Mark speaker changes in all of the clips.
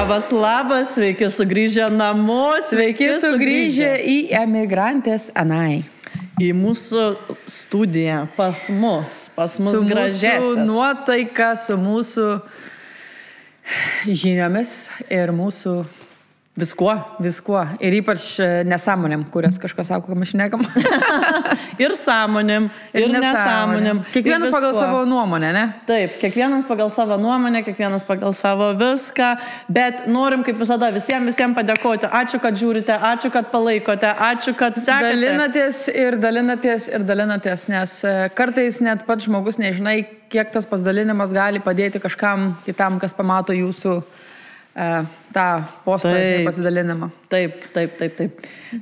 Speaker 1: Labas, labas, sveiki sugrįžę namo,
Speaker 2: sveiki sugrįžę į emigrantės Anai.
Speaker 1: Į mūsų studiją, pas mus gražiausias.
Speaker 2: Su mūsų nuotaika, su mūsų žiniomis ir mūsų Viskuo. Ir ypač nesąmonėm, kurias kažkas sako, kad mes šnekam.
Speaker 1: Ir sąmonėm, ir nesąmonėm.
Speaker 2: Kiekvienas pagal savo nuomonę, ne?
Speaker 1: Taip, kiekvienas pagal savo nuomonę, kiekvienas pagal savo viską. Bet norim, kaip visada, visiems padėkoti. Ačiū, kad žiūrite, ačiū, kad palaikote, ačiū, kad sekate.
Speaker 2: Dalinatės, nes kartais net pats žmogus nežinai, kiek tas pasidalinimas gali padėti kažkam kitam, kas pamato jūsų tą postą pasidalinimą.
Speaker 1: Taip.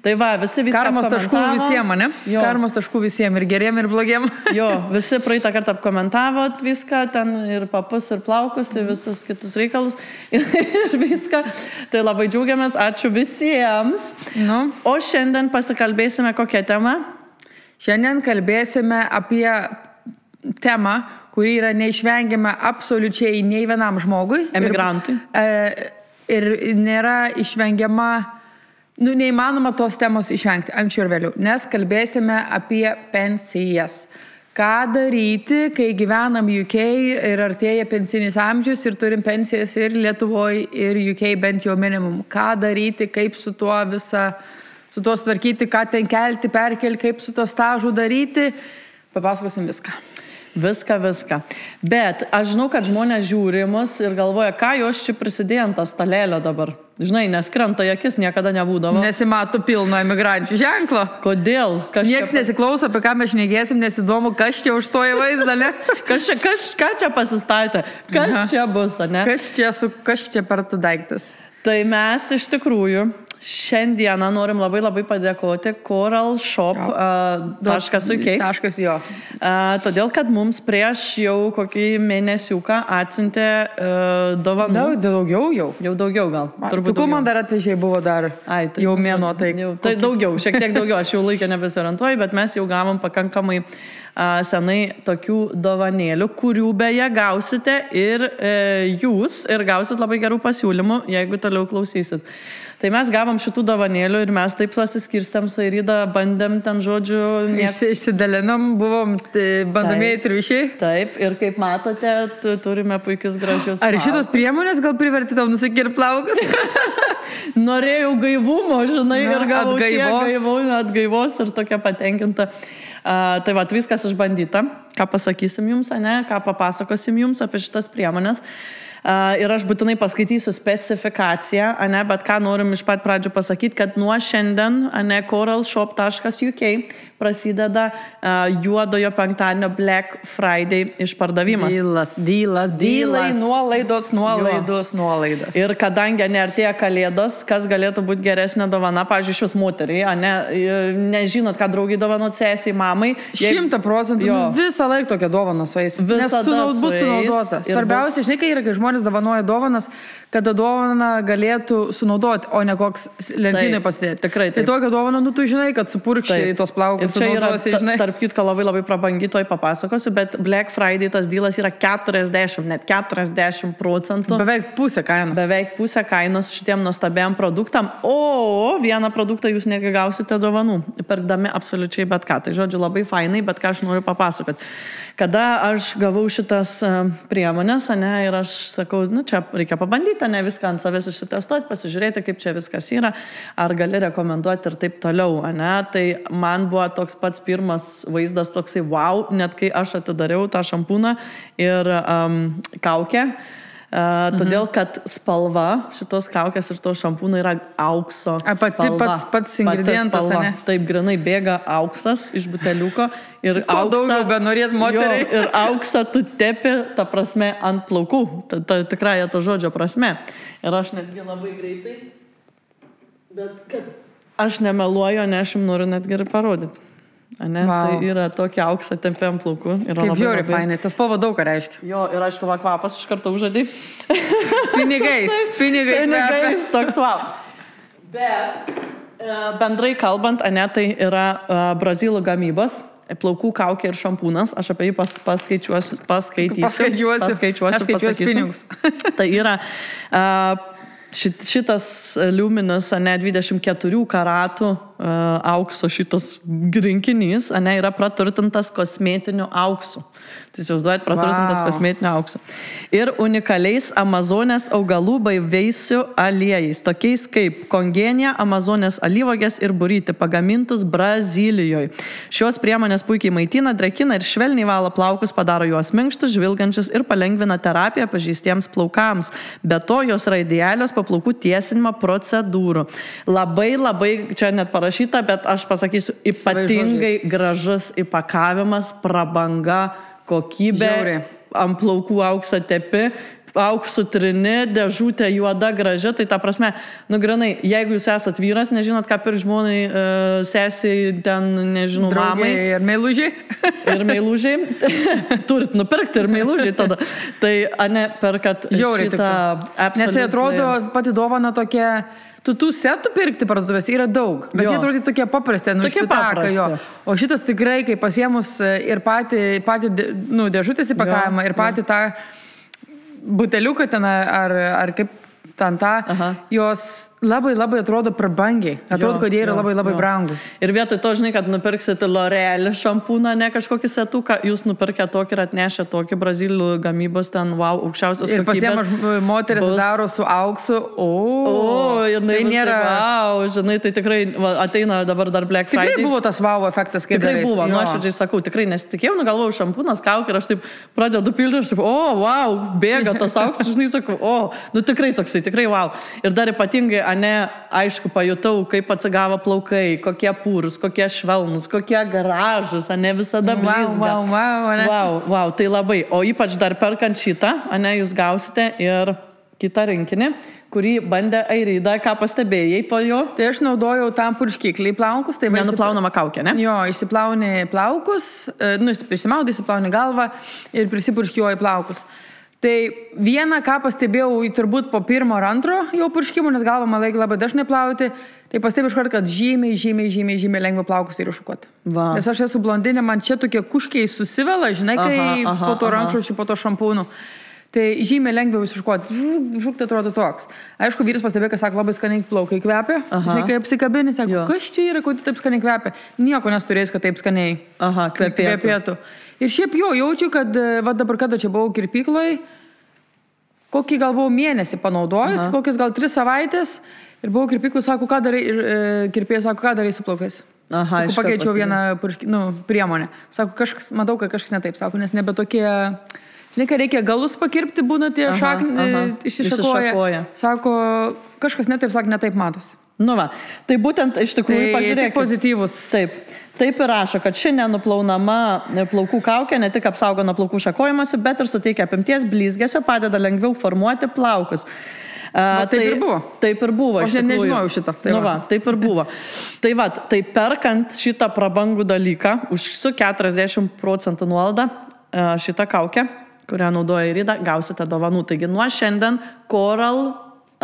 Speaker 1: Tai va, visi viską
Speaker 2: karmos taškų visiems, ne?
Speaker 1: Jo.
Speaker 2: Karmos taškų visiems, ir geriem, ir blogiem.
Speaker 1: Jo, visi praeitą kartą apkomentavot viską, ten ir papus, ir plaukus, ir visus kitus reikalus, ir viską. Tai labai džiaugiamės, ačiū visiems.
Speaker 2: Nu.
Speaker 1: O šiandien pasikalbėsime kokią temą?
Speaker 2: Šiandien kalbėsime apie temą, kuri yra neišvengiama absoliučiai nei vienam žmogui.
Speaker 1: Emigrantui.
Speaker 2: Ir nėra išvengiama, neįmanoma tos temos išvengti, anksčiau ir vėliau. Nes kalbėsime apie pensijas. Ką daryti, kai gyvenam UK ir artėja pensinis amžius ir turim pensijas ir Lietuvoje, ir UK bent jau minimum. Ką daryti, kaip su tuo tvarkyti, ką ten kelti, perkelti, kaip su tuo stažu daryti. Papasakosim viską.
Speaker 1: Viską. Bet aš žinau, kad žmonės žiūri mus ir galvoja, ką jos čia prisidėjo ant tą stalelio dabar. Žinai, nes krenta į akis niekada nebūdavo.
Speaker 2: Nesimato pilno emigrančių ženklo.
Speaker 1: Kodėl?
Speaker 2: Nieks nesiklauso, apie ką mes šnekėsim, nes įdomu, kas čia už to įvaizdą, ne?
Speaker 1: Ką čia pasistatė? Kas čia bus, ne?
Speaker 2: Kas čia per tu daiktas?
Speaker 1: Tai mes iš tikrųjų šiandieną norim labai padėkoti coralshop.uk. Todėl, kad mums prieš jau kokį mėnesiuką atsiuntė dovanų.
Speaker 2: Daugiau jau.
Speaker 1: Jau daugiau gal.
Speaker 2: Turbūt daugiau. Man dar atvežiai buvo dar jau mėnuo.
Speaker 1: Tai daugiau, šiek tiek daugiau. Aš jau laikę nebesiorientuoju, bet mes jau gavom pakankamai senai tokių dovanėlių, kurių beje gausite ir jūs, ir gausit labai gerų pasiūlymų, jeigu toliau klausysit. Tai mes gavom šitų dovanėlių ir mes taip pasiskirstėm su Irida, bandėm ten žodžiu...
Speaker 2: Išsidalinom, buvom bandomieji triušiai.
Speaker 1: Taip, ir kaip matote, turime puikius gražius plaukus.
Speaker 2: Ar šitos priemonės gal priverti tau nusikirti plaukus?
Speaker 1: Norėjau gaivumo, žinai, ir gavau atgaivos ir tokia patenkinta. Tai va, viskas išbandyta. Ką pasakysim jums, ne? Ką papasakosim jums apie šitas priemonės. Ir aš būtinai paskaitysiu specifikaciją, bet ką norim iš pat pradžių pasakyti, kad nuo šiandien coralshop.uk prasideda juodojo penktadienio Black Friday išpardavimas.
Speaker 2: Dylai, nuolaidos.
Speaker 1: Ir kadangi neartėja kalėdos, kas galėtų būti geresnė dovana, pavyzdžiui, šios moteriai, nežinot, ką draugiai dovanot sesiai, mamai.
Speaker 2: 100%, visą laiką tokia dovana su jais. Nes bus sunaudota. Svarbiausia, žinai, kai yra, kai žmonės dovanoja dovanas, kada dovaną galėtų sunaudoti, o ne koks lentynai pasidėti.
Speaker 1: Tikrai taip.
Speaker 2: Tai tokia dovana, tu žinai, kad supurkščiai tos plaukus.
Speaker 1: Ir čia yra, tarp kitko, labai prabangi, toj papasakosiu, bet Black Friday tas dylas yra 40%.
Speaker 2: Beveik pusė
Speaker 1: kainos šitiem nuostabiam produktam, o vieną produktą jūs negausite dovanų, pirkdami absoliučiai bet ką. Tai žodžiu, labai fainai, bet ką aš noriu papasakoti. Kada aš gavau šitas priemonės, ir aš sakau, čia reikia pabandyti, viską ant savęs išsitestuoti, pasižiūrėti, kaip čia viskas yra, ar gali rekomenduoti ir taip toliau, Tai man buvo toks pats pirmas vaizdas toksai, wow, net kai aš atidariau tą šampūną ir kaukę, todėl, kad spalva šitos kaukės ir to šampūno yra aukso spalva.
Speaker 2: Pats ingredientas, ne?
Speaker 1: Taip, grinai bėga auksas iš buteliuko ir ir auksą tu tepi, ta prasme, ant plaukų, tikrąją to žodžio prasme. Ir aš netgi labai greitai, bet kad aš nemeluoju, aš jums noriu netgi ir parodyti. Tai yra tokia auksą tempė ant plaukų.
Speaker 2: Kaip žiauri fainai, tas spalva daug ką reiškia.
Speaker 1: Jo, ir aišku, kvapas iš karto užžadai.
Speaker 2: Pinigais,
Speaker 1: toks wow. Bet bendrai kalbant, tai yra brazilų gamybos, plaukų kaukė ir šampūnas. Aš apie jį paskaičiuosiu.
Speaker 2: Paskaičiuosiu pinigus.
Speaker 1: Tai yra šitas liuminas, ne 24 karatų aukso šitas rinkinys, ne, yra praturtintas kosmetiniu auksu. Tai įsivaizduojat, praturtintas kosmetiniu auksu. Ir unikaliais Amazonės augalų bei veisių aliejais, tokiais kaip kongenija, Amazonės alyvuogės ir buryti, pagamintus Brazilijoje. Šios priemonės puikiai maitina, drekina ir švelniai valo plaukus, padaro juos minkštus, žvilgančius ir palengvina terapiją pažeistiems plaukams. Be to, jos yra idealios po plaukų tiesinimo procedūrų. Labai, čia net parašyta, bet aš pasakysiu, ypatingai gražus įpakavimas, prabanga, kokybė,
Speaker 2: Žiauriai.
Speaker 1: ant plaukų auksą tepi, auksų trini, dėžutė juoda, graži, tai ta prasme, granai, jeigu jūs esat vyras, nežinot, ką per žmonai, sesiai, ten, nežinau,
Speaker 2: Draugai
Speaker 1: mamai.
Speaker 2: ir meilužiai.
Speaker 1: Ir meilužiai. Turit nupirkti ir meilužiai tada. Tai, ane, perkat
Speaker 2: Žiauriai
Speaker 1: šitą absoliučiai.
Speaker 2: Nes tai atrodo, pati dovana tokia, tų setų pirkti parduotuvės yra daug, bet jie atrodo tokie paprasti, špitaka jo. O šitas tikrai, kai pasiemus ir patį dėžutės įpakavimą, ir patį tą buteliuką ten, ar kaip ten tą, jos labai atrodo prabangiai. Atrodo, kad jie yra labai brangus.
Speaker 1: Ir vietoj to, žinai, kad nupirksite L'Oreal šampūną, ne kažkokį setuką, jūs nupirkę tokį ir atnešę tokį Brazilių gamybos ten, wow, aukščiausios kokybės.
Speaker 2: Ir pasiema moteris daro su auksu,
Speaker 1: tai nėra, wow, žinai, tai tikrai ateina dabar dar Black Friday.
Speaker 2: Tikrai buvo tas wow efektas, kai
Speaker 1: tikrai buvo, nuoširdžiai sakau, tikrai nesitikėjau, galvojau, šampūnas, kaukė ir aš taip pradedu pilti ir sakau, wow, bėga tas auksas, žinai, sakau, tikrai toksai, tikrai wow. Ir dar ypatingai, aišku, pajutau, kaip atsigavo plaukai, kokie pūrus, kokie švelnus, kokie gražus, visada blizga. Wow, tai labai. O ypač dar perkant šitą, jūs gausite ir kitą rinkinį, kurį bandė Airida, ką pastebėjai po jo.
Speaker 2: Tai aš naudojau tam purškiklį plaukus. Tai
Speaker 1: nenuplaunama kaukė, ne?
Speaker 2: Jo, išsiplauni plaukus, išsimaudai, išsiplauni galvą ir prisipurškiuoji plaukus. Tai vieną, ką pastebėjau turbūt po pirmo ar antro jau purškimų, nes galvą man laik labai dažnai plauti, tai pastebėjau iškart, kad žymiai lengva plaukus tai iššukuoti. Nes aš esu blondinė, man čia tokie kuškiai susivela, žinai, kai po to rankšluosčių, po to šampūnų. Tai žymiai lengviau iššukuoti. Žukti atrodo toks. Aišku, vyras pastebėjo, kad sako, labai skaniai plaukai kvepia. Žinai, kai apsikabini, sako, kas čia yra, kodėl taip skaniai kvepia. Nieko nesturės, kad taip skaniai kvepėtų. Ir šiaip jaučiu, kad dabar kada čia buvau kirpykloj, kokį gal buvau mėnesį panaudojus, kokias gal 3 savaitės, ir buvau kirpykloj, sako, ką darai, kirpėjas sako, ką darai su plaukais. Sako, pakeičiau vieną priemonę. Sako, matau, kad kažkas netaip, sako, nes nebe tokie, žinai, kai reikia galus pakirpti, būna tie išsišakoja. Sako, kažkas netaip, sako, netaip matosi.
Speaker 1: Nu va, tai būtent iš tikrųjų pažiūrėkit.
Speaker 2: Tai pozityvus.
Speaker 1: Taip ir rašo, kad ši nenuplaunama plaukų kaukė ne tik apsaugo nuo plaukų šakojimosi, bet ir suteikia apimties blizgesio, padeda lengviau formuoti plaukus.
Speaker 2: Taip ir buvo.
Speaker 1: Taip ir buvo.
Speaker 2: Aš net nežinojau šitą.
Speaker 1: Taip ir buvo. Tai perkant šitą prabangų dalyką, už su 40% nuolaidą šitą kaukę, kurią naudoja Airida, gausite dovanų. Taigi nuo šiandien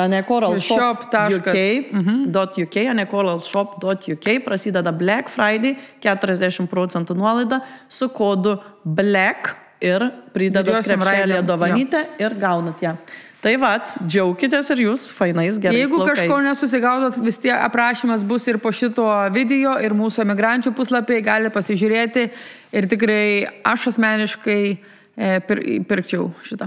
Speaker 1: coralshop.uk prasideda Black Friday, 40% nuolaida su kodu BLACK ir pridedat krepšelėje dovanytę ir gaunat ją. Tai džiaukitės ir jūs fainais gerais
Speaker 2: Jeigu
Speaker 1: plaukais.
Speaker 2: Kažko nesusigaudot, vis tiek aprašymas bus ir po šito video, ir mūsų emigrančių puslapiai gali pasižiūrėti ir tikrai aš asmeniškai pirkčiau šitą.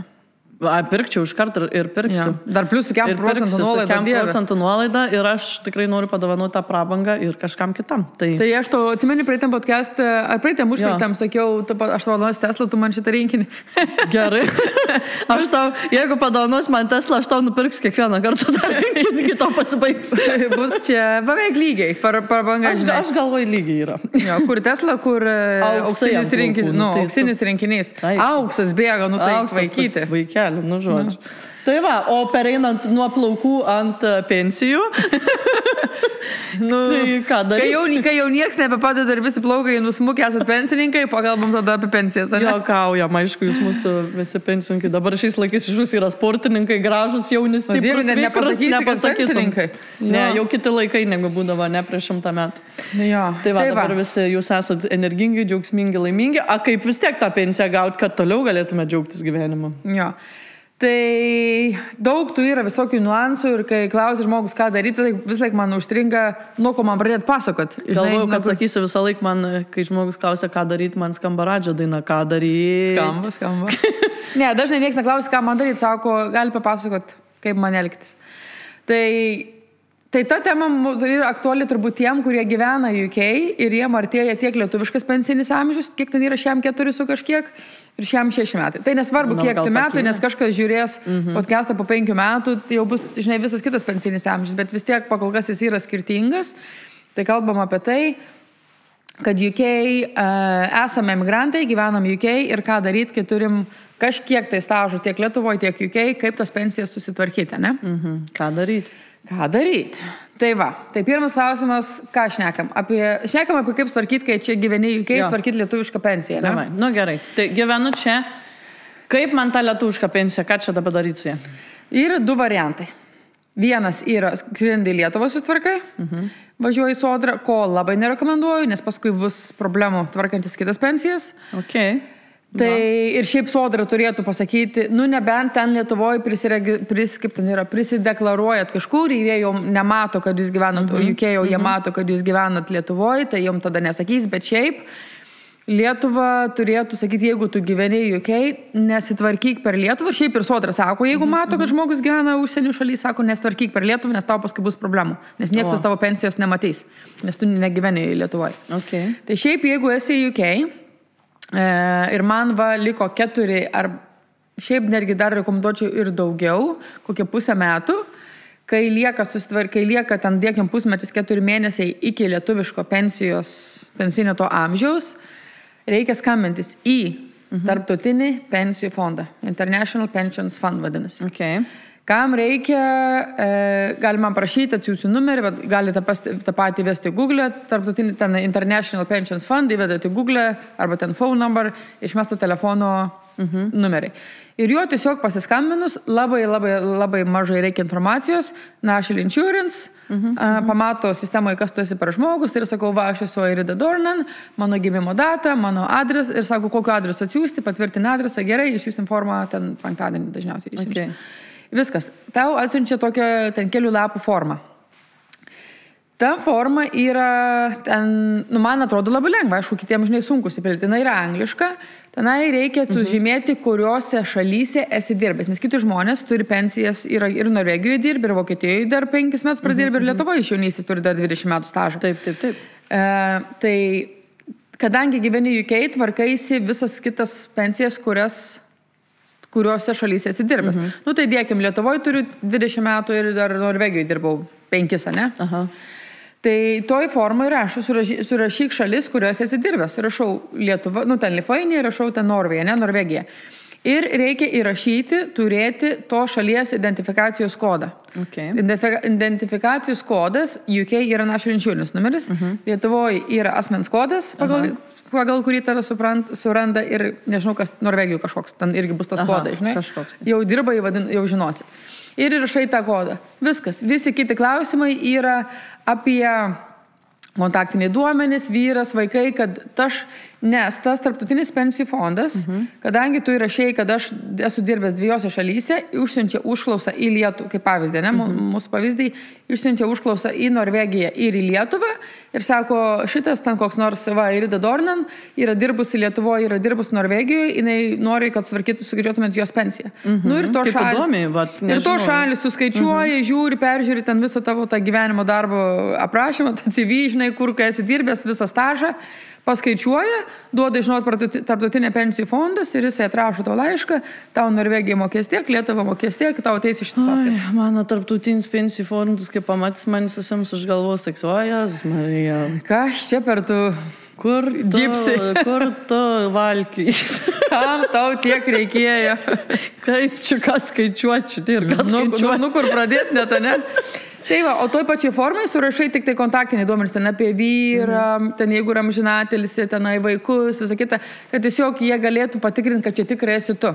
Speaker 1: Pirkčiau iš karto ir pirksiu.
Speaker 2: Dar plius 4% nuolaida.
Speaker 1: 4% nuolaida ir aš tikrai noriu padovanoti tą prabangą ir kažkam kitam. Tai
Speaker 2: aš to atsimeni praeitam podcast'e, ar praeitam užpraeitam sakiau, aš padovanosiu Teslą, tu man šitą rinkinį.
Speaker 1: Gerai. Aš tau, jeigu padovanos man Teslą, aš tau nupirksiu kiekvieną kartą tą rinkinį, iki to pasibaigs.
Speaker 2: Bus čia beveik lygiai. Prabanga,
Speaker 1: aš galvoju lygiai yra.
Speaker 2: Kur Tesla, kur auksinis rinkinys. Auksinis rinkinys. Auksas bėga, vaikyti.
Speaker 1: Vaikelį. Žodžiu. Tai o pereinant nuo plaukų ant pensijų, tai ką daryti?
Speaker 2: Kai jau nieks nebepadeda ir visi plaukai nusmukę esat pensininkai, pakalbam tada apie pensijas.
Speaker 1: Jokaujam, aišku, jūs mūsų visi pensininkai. Dabar šiais laikais iš jūs yra sportininkai, gražus, jaunis, stiprus, nepasakytum. Ne, jau kiti laikai negu būdavo, ne prieš 100 metų. Tai dabar visi jūs esat energingi, džiaugsmingi, laimingi. Kaip vis tiek tą pensiją gauti, kad toliau galėtume džiaugtis gyvenimu?
Speaker 2: Tai daug tų yra visokių niuansų ir kai klausia žmogus, ką daryti, tai vis laik man užstringa, nuo ko man pradėti pasakot.
Speaker 1: Galvoju, kad sakysi visą laik man, kai žmogus klausia, ką daryti, man skamba Radžio daina, ką daryti.
Speaker 2: Skamba. Ne, dažnai niekas neklausia, ką man daryti, sako, gali papasakot, kaip man elgtis. Tai ta tema yra aktuali turbūt tiem, kurie gyvena UK ir jiem artėja tiek lietuviškas pensinis amžius, kiek ten yra šiam 4 su kažkiek ir šiam 6 metai. Tai nesvarbu, kiek tų metų, nes kažkas žiūrės podcastą po 5 metų, tai jau bus, žinai, visas kitas pensinis amžius, bet vis tiek pakol kas jis yra skirtingas. Tai kalbam apie tai, kad UK esame emigrantai, gyvenam UK ir ką daryti, kai turim kažkiek tai stažų tiek Lietuvoje, tiek UK, kaip tas pensijas susitvarkyti, ne?
Speaker 1: Ką daryti?
Speaker 2: Ką daryti? Tai va, tai pirmas klausimas, ką šnekam? Šnekam apie kaip tvarkyti, kai čia gyveni UK, tvarkyti lietuvišką pensiją, ne?
Speaker 1: Davai. Nu gerai, tai gyvenu čia, kaip man ta lietuviška pensija, ką čia dabar daryti su ja?
Speaker 2: Yra 2 variantai. Vienas yra skrendi į Lietuvą sutvarkai, važiuoji į Sodrą, ko labai nerekomenduoju, nes paskui bus problemų tvarkantis kitas pensijas.
Speaker 1: Okay.
Speaker 2: Tai ir šiaip Sodra turėtų pasakyti, nu nebent ten Lietuvoje prisideklaruojat kažkur ir jie jau nemato, kad jūs gyvenat, o UK jau jie mato, kad jūs gyvenat Lietuvoje, tai jums tada nesakys, bet šiaip Lietuva turėtų sakyti, jeigu tu gyveni UK, nesitvarkyk per Lietuvą, šiaip ir Sodra sako, jeigu mato, kad žmogus gyvena užsienio šaly, sako, nesitvarkyk per Lietuvą, nes tau paskui bus problemų, nes niekas tavo pensijos nematys, nes tu negyveni Lietuvoje.
Speaker 1: Okay.
Speaker 2: Tai šiaip jeigu esi UK, ir man liko 4 ar šiaip netgi dar rekomenduočiau ir daugiau, kokie 5 metų, kai lieka ten dėkim pusmetis 4 mėnesiai iki lietuviško pensinio to amžiaus, reikia skambintis į tarptautinį pensijų fondą. International Pensions Fund vadinasi.
Speaker 1: Okay.
Speaker 2: Kam reikia, galima prašyti, atsiųsiu numerį, bet galite tą patį vesti į Google, tarptautinį ten International Pensions Fund, įvedate į Google arba ten phone number, išmesta telefono numerį. Ir juo tiesiog pasiskambinus, labai mažai reikia informacijos, National Insurance, pamato sistemoje, kas tu esi per žmogus, ir sakau, va, aš esu Airida Dornan, mano gimimo data, mano adres, ir sako, kokio adreso atsiųsti, patvirtinį adresą, gerai, iš jūsų informuo, ten 5 dažniausiai išsiunčia. Okay. Viskas. Tau atsiunčia tokią ten kelių lapų formą. Ta forma yra, ten, man atrodo labai lengva, aišku, kitiems žinai sunku supilti. Ten yra angliška, tenai reikia sužymėti, kuriuose šalyse esi dirbęs. Nes kiti žmonės turi pensijas, yra ir Norvegijoje dirbi, ir Vokietijoje dar 5 metus pradirbi, ir Lietuvoje iš jaunystės turi dar 20 metų stažą.
Speaker 1: Taip.
Speaker 2: Tai kadangi gyveni UK, tvarkaisi visas kitas pensijas, kuriuose šalyse esi dirbęs. Nu tai dėkim, Lietuvoje turiu 20 metų ir dar Norvegijoje dirbau 5, ne? Aha. Tai toj formai rašau, surašyk šalis, kuriuose esi dirbęs. Rašau Lietuvą, nu ten Lithuania, rašau ten Norvegija, ne Norvegija. Ir reikia įrašyti, turėti to šalies identifikacijos kodą.
Speaker 1: Okay.
Speaker 2: Identifikacijos kodas UK yra National Insurance numeris, Lietuvoje yra asmens kodas, pagal kurį tave suranda ir nežinau, kas Norvegijų kažkoks, ten irgi bus tas kodas, žinai.
Speaker 1: Kažkoks.
Speaker 2: Jau dirba, jau žinosi. Ir įrašai tą kodą. Viskas. Visi kiti klausimai yra apie kontaktiniai duomenys, vyras, vaikai, nes tas tarptautinis pensijų fondas, kadangi tu įrašėjai, kad aš esu dirbęs 2 šalyse, išsiunčia užklausą į Lietuvą, kaip pavyzdį, ne, mūsų pavyzdį, išsiunčia užklausą į Norvegiją ir į Lietuvą ir sako, šitas ten koks nors, va, Airida Dornan, yra dirbusi Lietuvoje, yra dirbusi Norvegijoje, jinai nori, kad sukaičiuotumėt jos pensiją. Nu ir to šalis suskaičiuoja, žiūri, peržiūri ten visą tavo tą gyvenimo darbo aprašymą, tą CV, žinai, kur kai esi dirbęs, visą stažą, paskaičiuoja, duoda žinot tarptautinę pensijų fondas ir jisai atrašo tau laišką, tau Norvegija mokės tiek, Lietuva mokės tiek, tau ateis iš sąskaitą.
Speaker 1: Mano tarptautinis pensijų fondas, kai pamatys manis visiems už galvos, seksuojas, Marija.
Speaker 2: Kas čia per tu?
Speaker 1: Kur tu valkiai?
Speaker 2: Kam tau tiek reikėjo?
Speaker 1: Kaip čia ką skaičiuoti?
Speaker 2: Nu, kur pradėti net, ne? Tai va, o toj pačiai formai surašai tik tai kontaktiniai duomenys, ten apie vyrą, ten jeigu yra amžinatelis, tenai vaikus, visą kitą, kad tiesiog jie galėtų patikrinti, kad čia tikrai esi tu.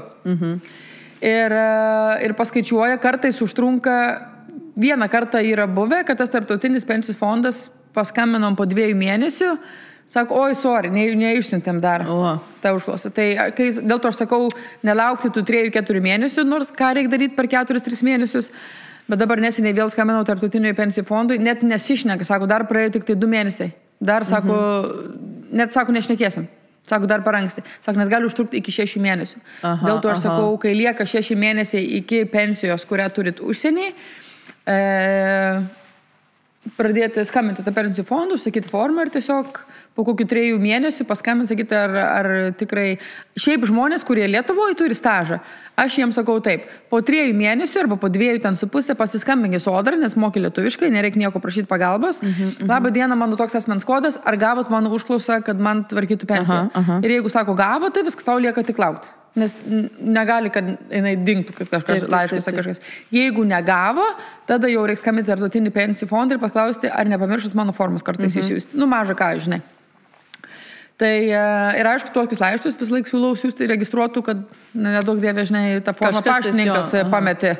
Speaker 2: Ir paskaičiuoja, kartais užtrunka, vieną kartą yra buvę, kad tas tarptautinis pensijų fondas paskambinom po 2 mėnesių, Sako, oi, sorry, neišsiuntėm dar tą užklausą. Tai dėl to aš sakau, nelaukti tų 3-4 mėnesių, nors ką reikia daryti per 4-3 mėnesius. Bet dabar neseniai vėl skambinau Tarptautiniui pensijų fondui, net nesišneka, sako, dar praėjo tik tai 2 mėnesiai. Dar, sako, net, sako, nešnekėsim. Sako, dar per anksti. Sako, nes gali užtrukti iki 6 mėnesių. Dėl to aš sakau, kai lieka 6 mėnesiai iki pensijos, kurią turit užsienį, pradėti skambinti tą pensijų fondų, sakyti formą ir tiesiog po kokių 3 mėnesių paskambinti, sakyti, ar tikrai... Šiaip žmonės, kurie Lietuvoje turi stažą, aš jiems sakau taip, po 3 mėnesių arba po 2,5 pasiskambinkit Sodrą, nes moki lietuviškai, nereikia nieko prašyti pagalbos. Labą dieną, mano toks asmens kodas, ar gavot mano užklausą, kad man tvarkytų pensiją. Ir jeigu sako gavo, tai viskas tau lieka tik laukti. Nes negali, kad jinai dingtų, kad kažkas laiškas ar kažkas. Jeigu negavo, tada jau reikia skambinti Tarptautinį pensijų fondą ir paklausti, ar nepamiršus mano formas kartais išsiųsti. Nu, maža ką, žinai. Tai ir aišku, tokius laiškus vis laik siūlau siūsti registruotų, kad nedaug dievė, žinai, tą formą paštininkas pametė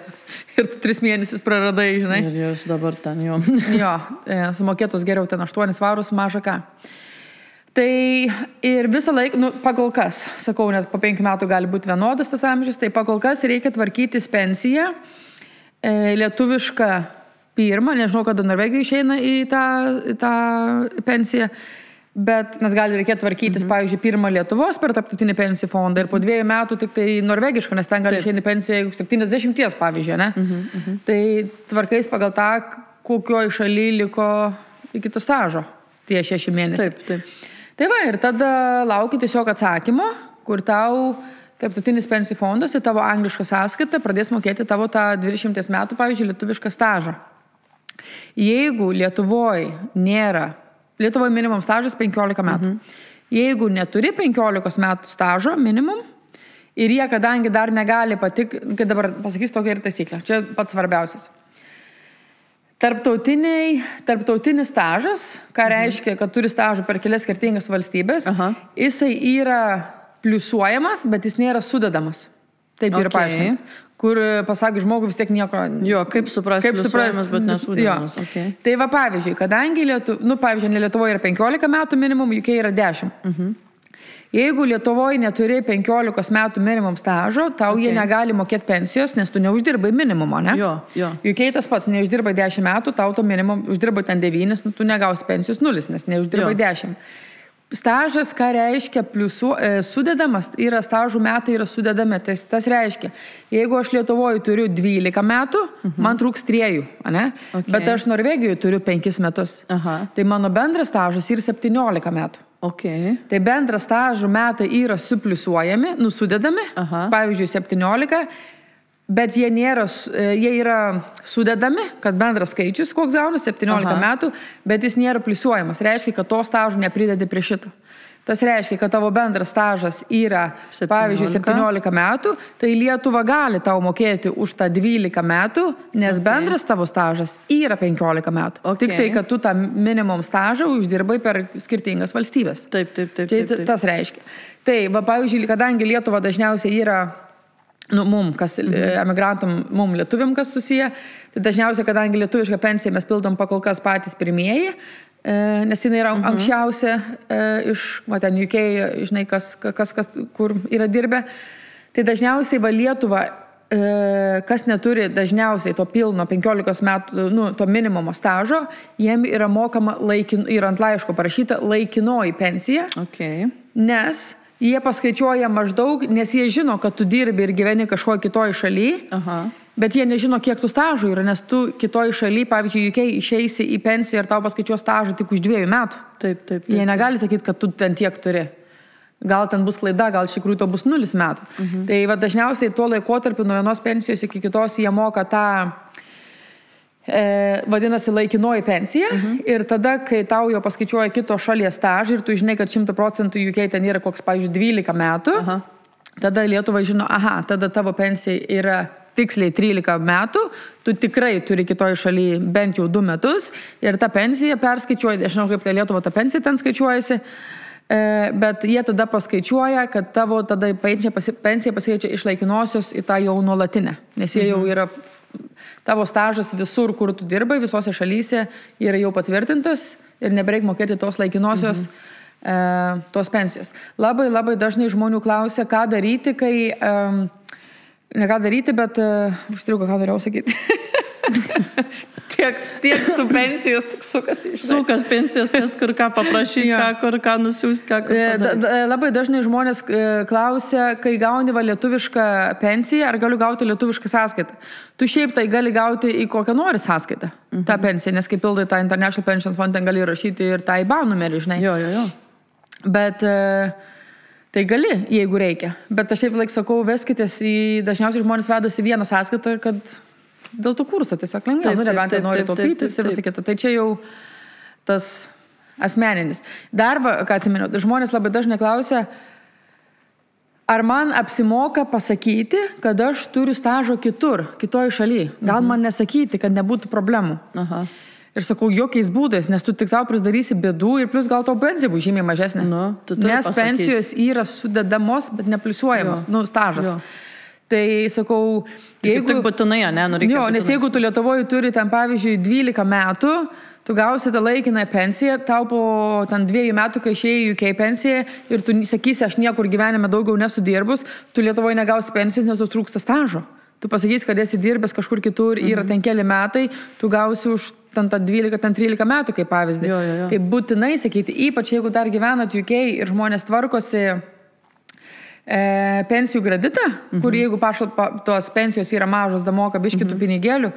Speaker 2: ir tu 3 mėnesius praradai, žinai.
Speaker 1: Ir jūs dabar ten jau.
Speaker 2: Jo, sumokėtos geriau ten 8 svarus, maža ką. Tai ir visą laiką, nu, pagal kas, sakau, nes po 5 metų gali būti vienodas tas amžius, tai pagal kas reikia tvarkytis pensiją, lietuvišką pirmą, nežinau, kada Norvegija išeina į tą pensiją, bet nes gali reikėti tvarkytis, pavyzdžiui, pirmą Lietuvos per Tarptautinį pensijų fondą ir po 2 metų tik tai norvegišką, nes ten gali išeini pensiją, jeigu 70, pavyzdžiui, ne? Tai tvarkais pagal tą, kokioj šaly liko iki to stažo tie 6 mėnesiai.
Speaker 1: Taip.
Speaker 2: Tai va, ir tada lauki tiesiog atsakymo, kur tau Tarptautinis pensijų fondas į tavo anglišką sąskaitą pradės mokėti tavo tą 20 metų, pavyzdžiui, lietuvišką stažą. Jeigu Lietuvoje minimum stažas 15 metų. Jeigu neturi 15 metų stažo minimum ir jie, kadangi dar negali kad dabar pasakys tokia ir taisyklė, čia pats svarbiausias. Tarptautinis stažas, ką reiškia, kad turi stažų per kelias skirtingas valstybės, jisai yra pliusuojamas, bet jis nėra sudedamas. Taip yra paaiškinti. Kur pasakė žmogui vis tiek nieko...
Speaker 1: Jo, kaip suprasti pliusuojamas, bet nesudedamas. Okay.
Speaker 2: Tai va, pavyzdžiui, kadangi Lietuvoje yra 15 metų minimum, UK yra 10. Jeigu Lietuvoje neturi 15 metų minimum stažo, tau jie negali mokėti pensijos, nes tu neuždirbai minimumo, ne?
Speaker 1: Jo.
Speaker 2: UK tas pats, neuždirbai 10 metų, tau to minimum uždirbai ten 9, tu negausi pensijos 0, nes neuždirbai 10. Stažas, ką reiškia sudedamas, yra stažų metai yra sudedami. Tas reiškia, jeigu aš Lietuvoje turiu 12 metų, man trūks 3, ne? Bet aš Norvegijoje turiu 5 metus. Tai mano bendras stažas yra 17 metų. Tai bendras stažų metai yra supliusuojami, nusudedami, pavyzdžiui 17, bet jie yra sudedami, kad bendras skaičius, koks gauna 17 metų, bet jis nėra pliusuojamas. Reiškia, kad to stažų nepridedi prie šito. Tas reiškia, kad tavo bendras stažas yra, pavyzdžiui, 17 metų, tai Lietuva gali tau mokėti už tą 12 metų, nes bendras tavo stažas yra 15 metų. Tik tai, kad tu tą minimum stažą uždirbai per skirtingas valstybės.
Speaker 1: Taip.
Speaker 2: Tas reiškia. Tai, va, pavyzdžiui, kadangi Lietuva dažniausiai yra, mum, kas emigrantam, mum lietuviam, kas susiję, tai dažniausiai, kadangi lietuvišką pensiją mes pildom pakol kas patys pirmieji, nes jinai yra anksčiausia iš, ten UK, žinai, kas kur yra dirbę. Tai dažniausiai va Lietuva, kas neturi dažniausiai to pilno 15 metų, to minimumo stažo, jiem yra mokama yra ant laiško parašyta laikinoji pensija, nes jie paskaičiuoja maždaug, nes jie žino, kad tu dirbi ir gyveni kažkoje kitoje šalyje, bet jie nežino, kiek tu stažų yra, nes tu kitoje šalyje, pavyzdžiui, UK, išeisi į pensiją ir tau paskaičiuos stažą tik už 2 metų.
Speaker 1: Taip.
Speaker 2: Jie negali sakyti, kad tu ten tiek turi. Gal ten bus klaida, gal iš tikrųjų to bus 0 metų. Tai va, dažniausiai tuo laikotarpiu nuo vienos pensijos iki kitos jie moka tą vadinasi laikinoji pensija ir tada, kai tau jau paskaičiuoja kito šalies stažą ir tu žinai, kad 100% UK ten yra koks, pavyzdžiui, 12 metų, tada Lietuva žino, tada tavo pensija yra tiksliai 13 metų, tu tikrai turi kitoje šalyje bent jau 2 metus ir ta pensija perskaičiuoja, aš žinau, kaip tai Lietuva ta pensija ten skaičiuojasi, bet jie tada paskaičiuoja, kad tavo tada pensija pasikeičia iš laikinosios į tą jau nuolatinę, nes jie jau yra, tavo stažas visur, kur tu dirbai, visose šalyse yra jau patvirtintas ir nebereik mokėti tos laikinosios tos pensijos. Labai dažnai žmonių klausia, ką daryti, kai... Ne ką daryti, bet... Užstriuko, ką norėjau sakyti. tiek tų pensijos tik sukasi.
Speaker 1: Sukas pensijos, kas kur ką paprašyti, kur ką nusiųsti, ką kur padaryti.
Speaker 2: Labai dažnai žmonės klausia, kai gauni lietuvišką pensiją, ar galiu gauti lietuvišką sąskaitą. Tu šiaip tai gali gauti į kokią nori sąskaitą, tą pensiją, nes kai pildai tą International Pension Fund, ten gali rašyti ir tą IBAN numerį, žinai.
Speaker 1: Jo.
Speaker 2: Bet... Tai gali, jeigu reikia. Bet aš taip laik sakau, veskitės dažniausiai žmonės vedasi vieną sąskaitą, kad dėl to kurso tiesiog lengviau, nebent nori taupytis ir visą kitą. Tai čia jau tas asmeninis. Dar, ką atsimenu, žmonės labai dažnai klausia, ar man apsimoka pasakyti, kad aš turiu stažo kitoj šaly. Gal man nesakyti, kad nebūtų problemų.
Speaker 1: Aha.
Speaker 2: Ir sakau, jokiais būdais, nes tu tik tau prisidarysi bėdų ir plus gal tau pensija bus žymiai mažesnė. Nes pensijos yra sudedamos, bet nepliusuojamos, stažas. Jo. Tai sakau,
Speaker 1: jeigu... Tik būtinai, ne?
Speaker 2: Jo, nes jeigu tu Lietuvoje turi ten, pavyzdžiui, 12 metų, tu gausi tą laikiną pensiją, tau po 2 metų, kai išėjai į UK pensiją ir tu sakysi, aš niekur gyvenime daugiau nesudirbus, tu Lietuvoje negausi pensijos, nes tu trūksta stažo. Tu pasakysi, kad esi dirbęs kažkur kitur, yra ten keli metai, tu gausi už ten 12-13 metų, kaip pavyzdį.
Speaker 1: Jo.
Speaker 2: Tai būtinai sakyti, ypač jeigu dar gyvenat UK ir žmonės tvarkosi pensijų kreditą, kur jeigu tos pensijos yra mažos, damoka biškitų pinigėlių,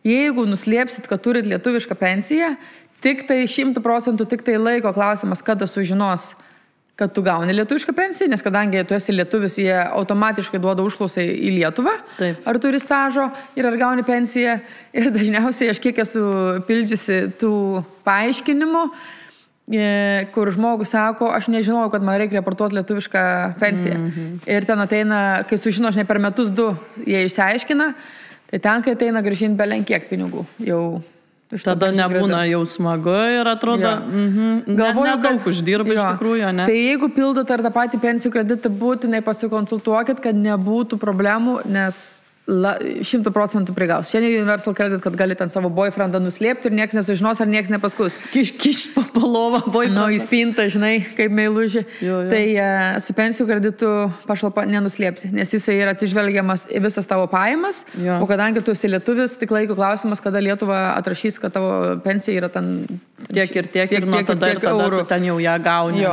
Speaker 2: jeigu nuslėpsit, kad turit lietuvišką pensiją, tik tai 100%, tik tai laiko klausimas, kada sužinos, kad tu gauni lietuvišką pensiją, nes kadangi tu esi lietuvis, jie automatiškai duoda užklausą į Lietuvą, ar turi stažo ir ar gauni pensiją. Ir dažniausiai aš kiek esu pildžiusi tų paaiškinimų, kur žmogus sako, aš nežinojau, kad man reikia reportuoti lietuvišką pensiją. Ir ten ateina, kai sužino, aš ne per metus 2, jie išsiaiškina, tai ten, kai ateina grąžinti belenkiek pinigų, jau...
Speaker 1: Tada nebūna jau smagu ir atrodo, galvoju, daug uždirba iš tikrųjų, ne?
Speaker 2: Tai jeigu pildot ar tą patį pensijų kreditą, būtinai pasikonsultuokit, kad nebūtų problemų, nes 100% prigaus. Šiandien Universal Credit, kad gali ten savo boyfriendą nuslėpti ir nieks nesužinos, ar nieks nepaskus.
Speaker 1: Kiš palovą boyfriendą.
Speaker 2: Į spintą, žinai, kaip meilužį. Tai su pensijų kreditu pašalpa nenuslėpsi, nes jisai yra atsižvelgiamas į visas tavo pajamas, o kadangi tu esi lietuvis, tik laiko klausimas, kada Lietuva atrašys, kad tavo pensija yra ten
Speaker 1: tiek ir nuo tada ir tada tu ten jau ją gauni.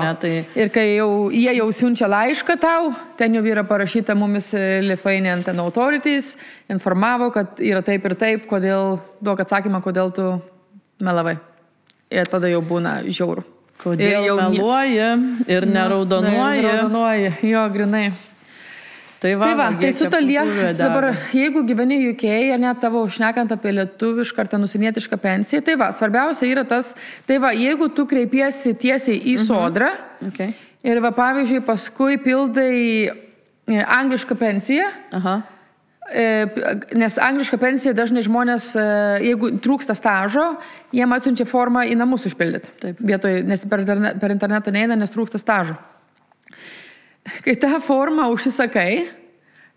Speaker 2: Ir kai jie jau siunčia laišką tau, ten jau yra parašyta mumis Lithuanian Authorities, informavo, kad yra taip ir taip, kodėl, duok atsakymą, kodėl tu melavai. Ir tada jau būna žiauru.
Speaker 1: Kodėl jau meluoji ir neraudonuoji.
Speaker 2: Jo, grinai. Tai su talie, dabar, jeigu gyveni UK, ar net tavo šnekant apie lietuvišką ar ten užsienietišką pensiją, tai svarbiausia yra tas, jeigu tu kreipiesi tiesiai į sodrą, ir pavyzdžiui, paskui pildai anglišką pensiją, nes anglišką pensiją dažnai žmonės, jeigu trūksta stažo, jiem atsiunčia formą į namus užpildyti. Vietoj, nes per internetą neina, nes trūksta stažo. Kai tą formą užsisakai,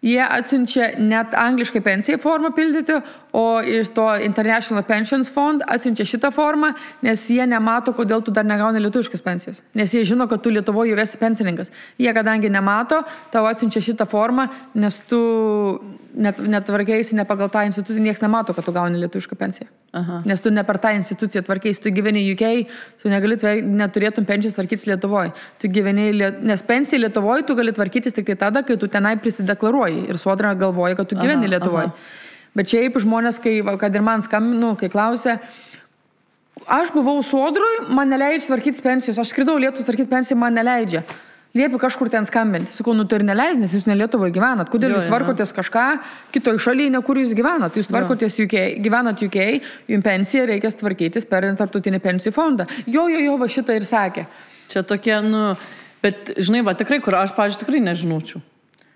Speaker 2: jie atsiunčia net angliškai pensiją formą pildyti, o iš to International Pensions Fund atsiunčia šitą formą, nes jie nemato, kodėl tu dar negauni lietuviškas pensijos. Nes jie žino, kad tu Lietuvoje jau esi pensininkas. Jie, kadangi nemato, tau atsiunčia šitą formą, nes tu netvarkėsi ne pagal tą instituciją, nieks nemato, kad tu gauni lietuvišką pensiją. Nes tu ne per tą instituciją tvarkėsi, tu gyveni UK, tu neturėtum pensijos tvarkytis Lietuvoje. Nes pensiją Lietuvoje tu gali tvarkytis tik tai tada, kai tu tenai prisideklaruoji ir sodra galvoja, kad tu gyveni Lietuvoje. Bet šiaip žmonės, kad ir man skambinu, kai klausia, aš buvau sodrui, man neleidžia tvarkytis pensijos, aš skridau Lietuvą tvarkyti pensiją, man neleidžia. Liepiu kažkur ten skambinti. Sakau, tu ir neleis, nes jūs ne Lietuvoje gyvenat. Kodėl jūs tvarkotės kažką kitoj šalyje, ne kur jūs gyvenat? Jūs tvarkotės UK, gyvenat UK, jums pensiją reikės tvarkytis per tarptautinį pensijų fondą. Jo, va šitą ir sakė.
Speaker 1: Čia tokie, bet žinai, va tikrai, kur aš, pavyzdžiui, tikrai nežinočiau.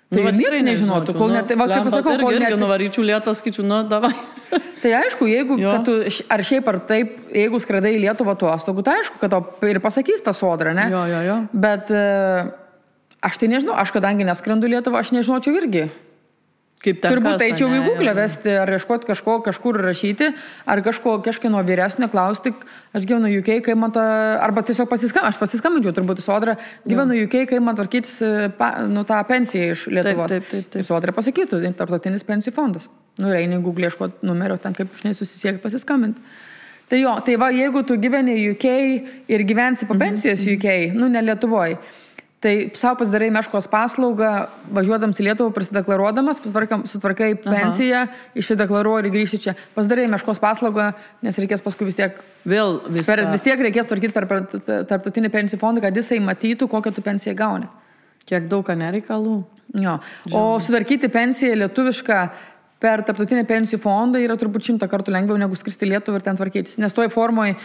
Speaker 2: Tai niekas nežinotų, kol net, kaip pasakau, kol net...
Speaker 1: Irgi nuvaryčiau Lietuvą, skaičiu, davai.
Speaker 2: Tai aišku, jeigu, tu, ar šiaip ar taip, jeigu skradai į Lietuvą atostogų, tai aišku, kad tau ir pasakys tą sodrą, ne?
Speaker 1: Jo.
Speaker 2: Bet aš tai nežinau, aš kadangi neskrendu Lietuvą, aš nežinočiau irgi.
Speaker 1: Kaip ten
Speaker 2: turbūt
Speaker 1: kas,
Speaker 2: eičiau
Speaker 1: ane,
Speaker 2: į Google
Speaker 1: jau.
Speaker 2: vesti, ar ieškoti kažkur rašyti, ar kažkieno vyresnio klausti, aš gyvenu UK, kai man arba tiesiog aš pasiskambinčiau turbūt į Sodrą, gyvenu UK, kai man tvarkytis tą pensiją iš Lietuvos.
Speaker 1: Taip.
Speaker 2: Ir Sodra pasakytų, tarptautinis pensijų fondas. Eini į Google ieškoti numerio, ten kaip susisiekti pasiskambinti. Tai jo, tai va, jeigu tu gyveni UK ir gyvensi po pensijos UK, ne Lietuvoje, tai savo pasidarai meškos paslaugą, važiuodams į Lietuvą, prisideklaruodamas, sutvarkai pensiją, išsideklaruoji ir grįžti čia. Pasidarai meškos paslaugą, nes reikės paskui vis tiek... Vis tiek reikės tvarkyti per tarptautinį pensijų fondą, kad jisai matytų, kokią tu pensiją gauni.
Speaker 1: Kiek daug nereikalų.
Speaker 2: Jo. O sutvarkyti pensiją lietuvišką per tarptautinį pensijų fondą yra turbūt 100 kartų lengviau negu skristi Lietuvą ir ten tvarkytis. Nes toj formoje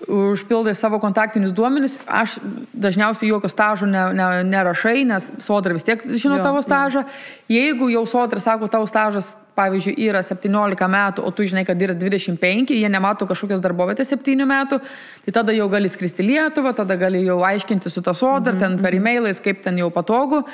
Speaker 2: užpildai savo kontaktinius duomenis, aš dažniausiai jokio stažo nerašai, nes Sodra vis tiek žino tavo stažą. Jeigu jau Sodra sako, tavo stažas, pavyzdžiui, yra 17 metų, o tu žinai, kad yra 25, jie nemato kažkokios darbovietės 7 metų, tai tada jau gali skristi Lietuvą, tada gali jau aiškinti su ta Sodra, ten per e-mailais, kaip ten jau patogu.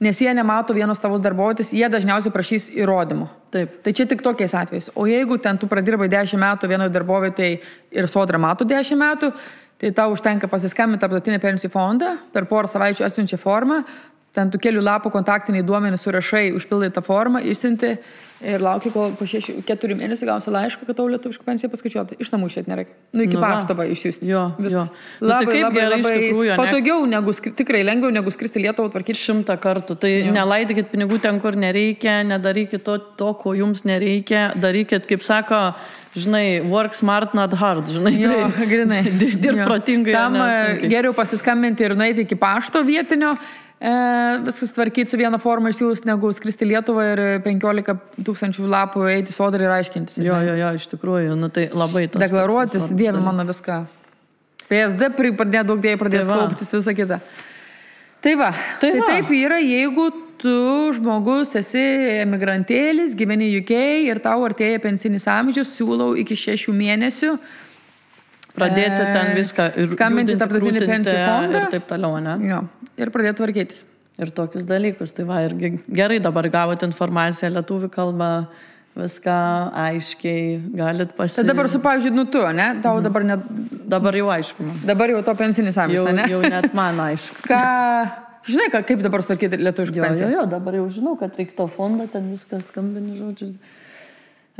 Speaker 2: Nes jie nemato vienos tavos darbovietės, jie dažniausiai prašys įrodymų.
Speaker 1: Taip.
Speaker 2: Tai čia tik tokiais atvejais. O jeigu ten tu pradirbai 10 metų vienoje darbovietėje ir Sodra mato 10 metų, tai tau užtenka pasiskambinti tarptautinį pensijų fondą, per porą savaičių atsiunčia formą, ten tu kelių lapų kontaktiniai duomenys surašai, užpildai tą formą, išsiunti ir lauki, kol po 4 mėnesių gausi laišką, kad tau lietuvišką pensiją paskaičiuota. Iš namų išėti nereikia. Iki pašto va išsiųsti.
Speaker 1: Viskas.
Speaker 2: Labai
Speaker 1: gerai iš tikrųjų.
Speaker 2: Patogiau negu, tikrai lengviau negu skristi Lietuvą tvarkyti
Speaker 1: 100 kartų. Tai nelaidykit pinigų ten, kur nereikia, nedarykit to, ko jums nereikia. Darykit, kaip sako, žinai, work smart, not hard. Žinai,
Speaker 2: grinai.
Speaker 1: Dirb protingai.
Speaker 2: Tam geriau pasiskambinti ir nueiti iki pašto vietinio, viskas tvarkyti su viena forma išsiųs, negu skristi Lietuvą ir 15 000 lapų eiti Sodrą ir aiškintis.
Speaker 1: Jo, iš tikrųjų, tai labai tas.
Speaker 2: Deklaruotis, dieve mano viską. PSD daug dėjai pradės kauptis, visą kitą. Tai va, tai taip yra, jeigu tu žmogus esi emigrantėlis, gyveni UK ir tau artėja pensinis amžius, siūlau iki 6 mėnesių
Speaker 1: pradėti ten viską ir
Speaker 2: skambinti tarptautinį pensijų fondą
Speaker 1: ir taip toliau, ne?
Speaker 2: Jo, ir pradėti tvarkytis.
Speaker 1: Ir tokius dalykus. Tai va, ir gerai dabar gavote informaciją lietuvių kalbą, viską aiškiai galit
Speaker 2: Tai dabar pavyzdžiui, tu, ne? Tau dabar net...
Speaker 1: Dabar jau aišku man.
Speaker 2: Dabar jau to pensinis amžius, ne?
Speaker 1: Jau net man aišku.
Speaker 2: Žinai, kaip dabar sutvarkyti lietuvišką pensiją?
Speaker 1: Jo, dabar jau žinau, kad reikia to fondą, ten viskas skambini žodžius.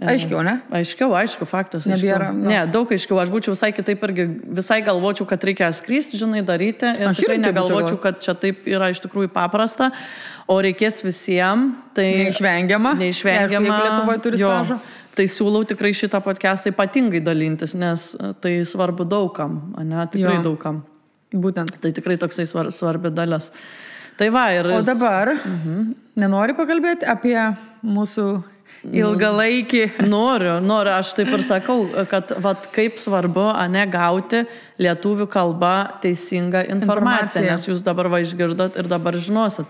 Speaker 2: Aiškiau, ne?
Speaker 1: Aišku, faktas.
Speaker 2: Nebėra.
Speaker 1: Ne, daug aiškiau. Aš būčiau visai kitaip irgi, visai galvočiau, kad reikia skristi, žinai, daryti. Ir tikrai negalvočiau, kad čia taip yra iš tikrųjų paprasta. O reikės visiems. Tai
Speaker 2: neišvengiama.
Speaker 1: Lietuvoje turi stažą. Tai siūlau tikrai šitą podcastą ypatingai dalintis, nes tai svarbu daugam, ne? Tikrai daugam.
Speaker 2: Būtent.
Speaker 1: Tai tikrai toksai svarbi dalis. Tai va ir...
Speaker 2: O dabar nenori pakalbėti apie mūsų ilgalaikį.
Speaker 1: Noriu, aš taip ir sakau, kad kaip svarbu, gauti lietuvių kalbą teisingą informaciją, nes jūs dabar išgirdot ir dabar žinosit.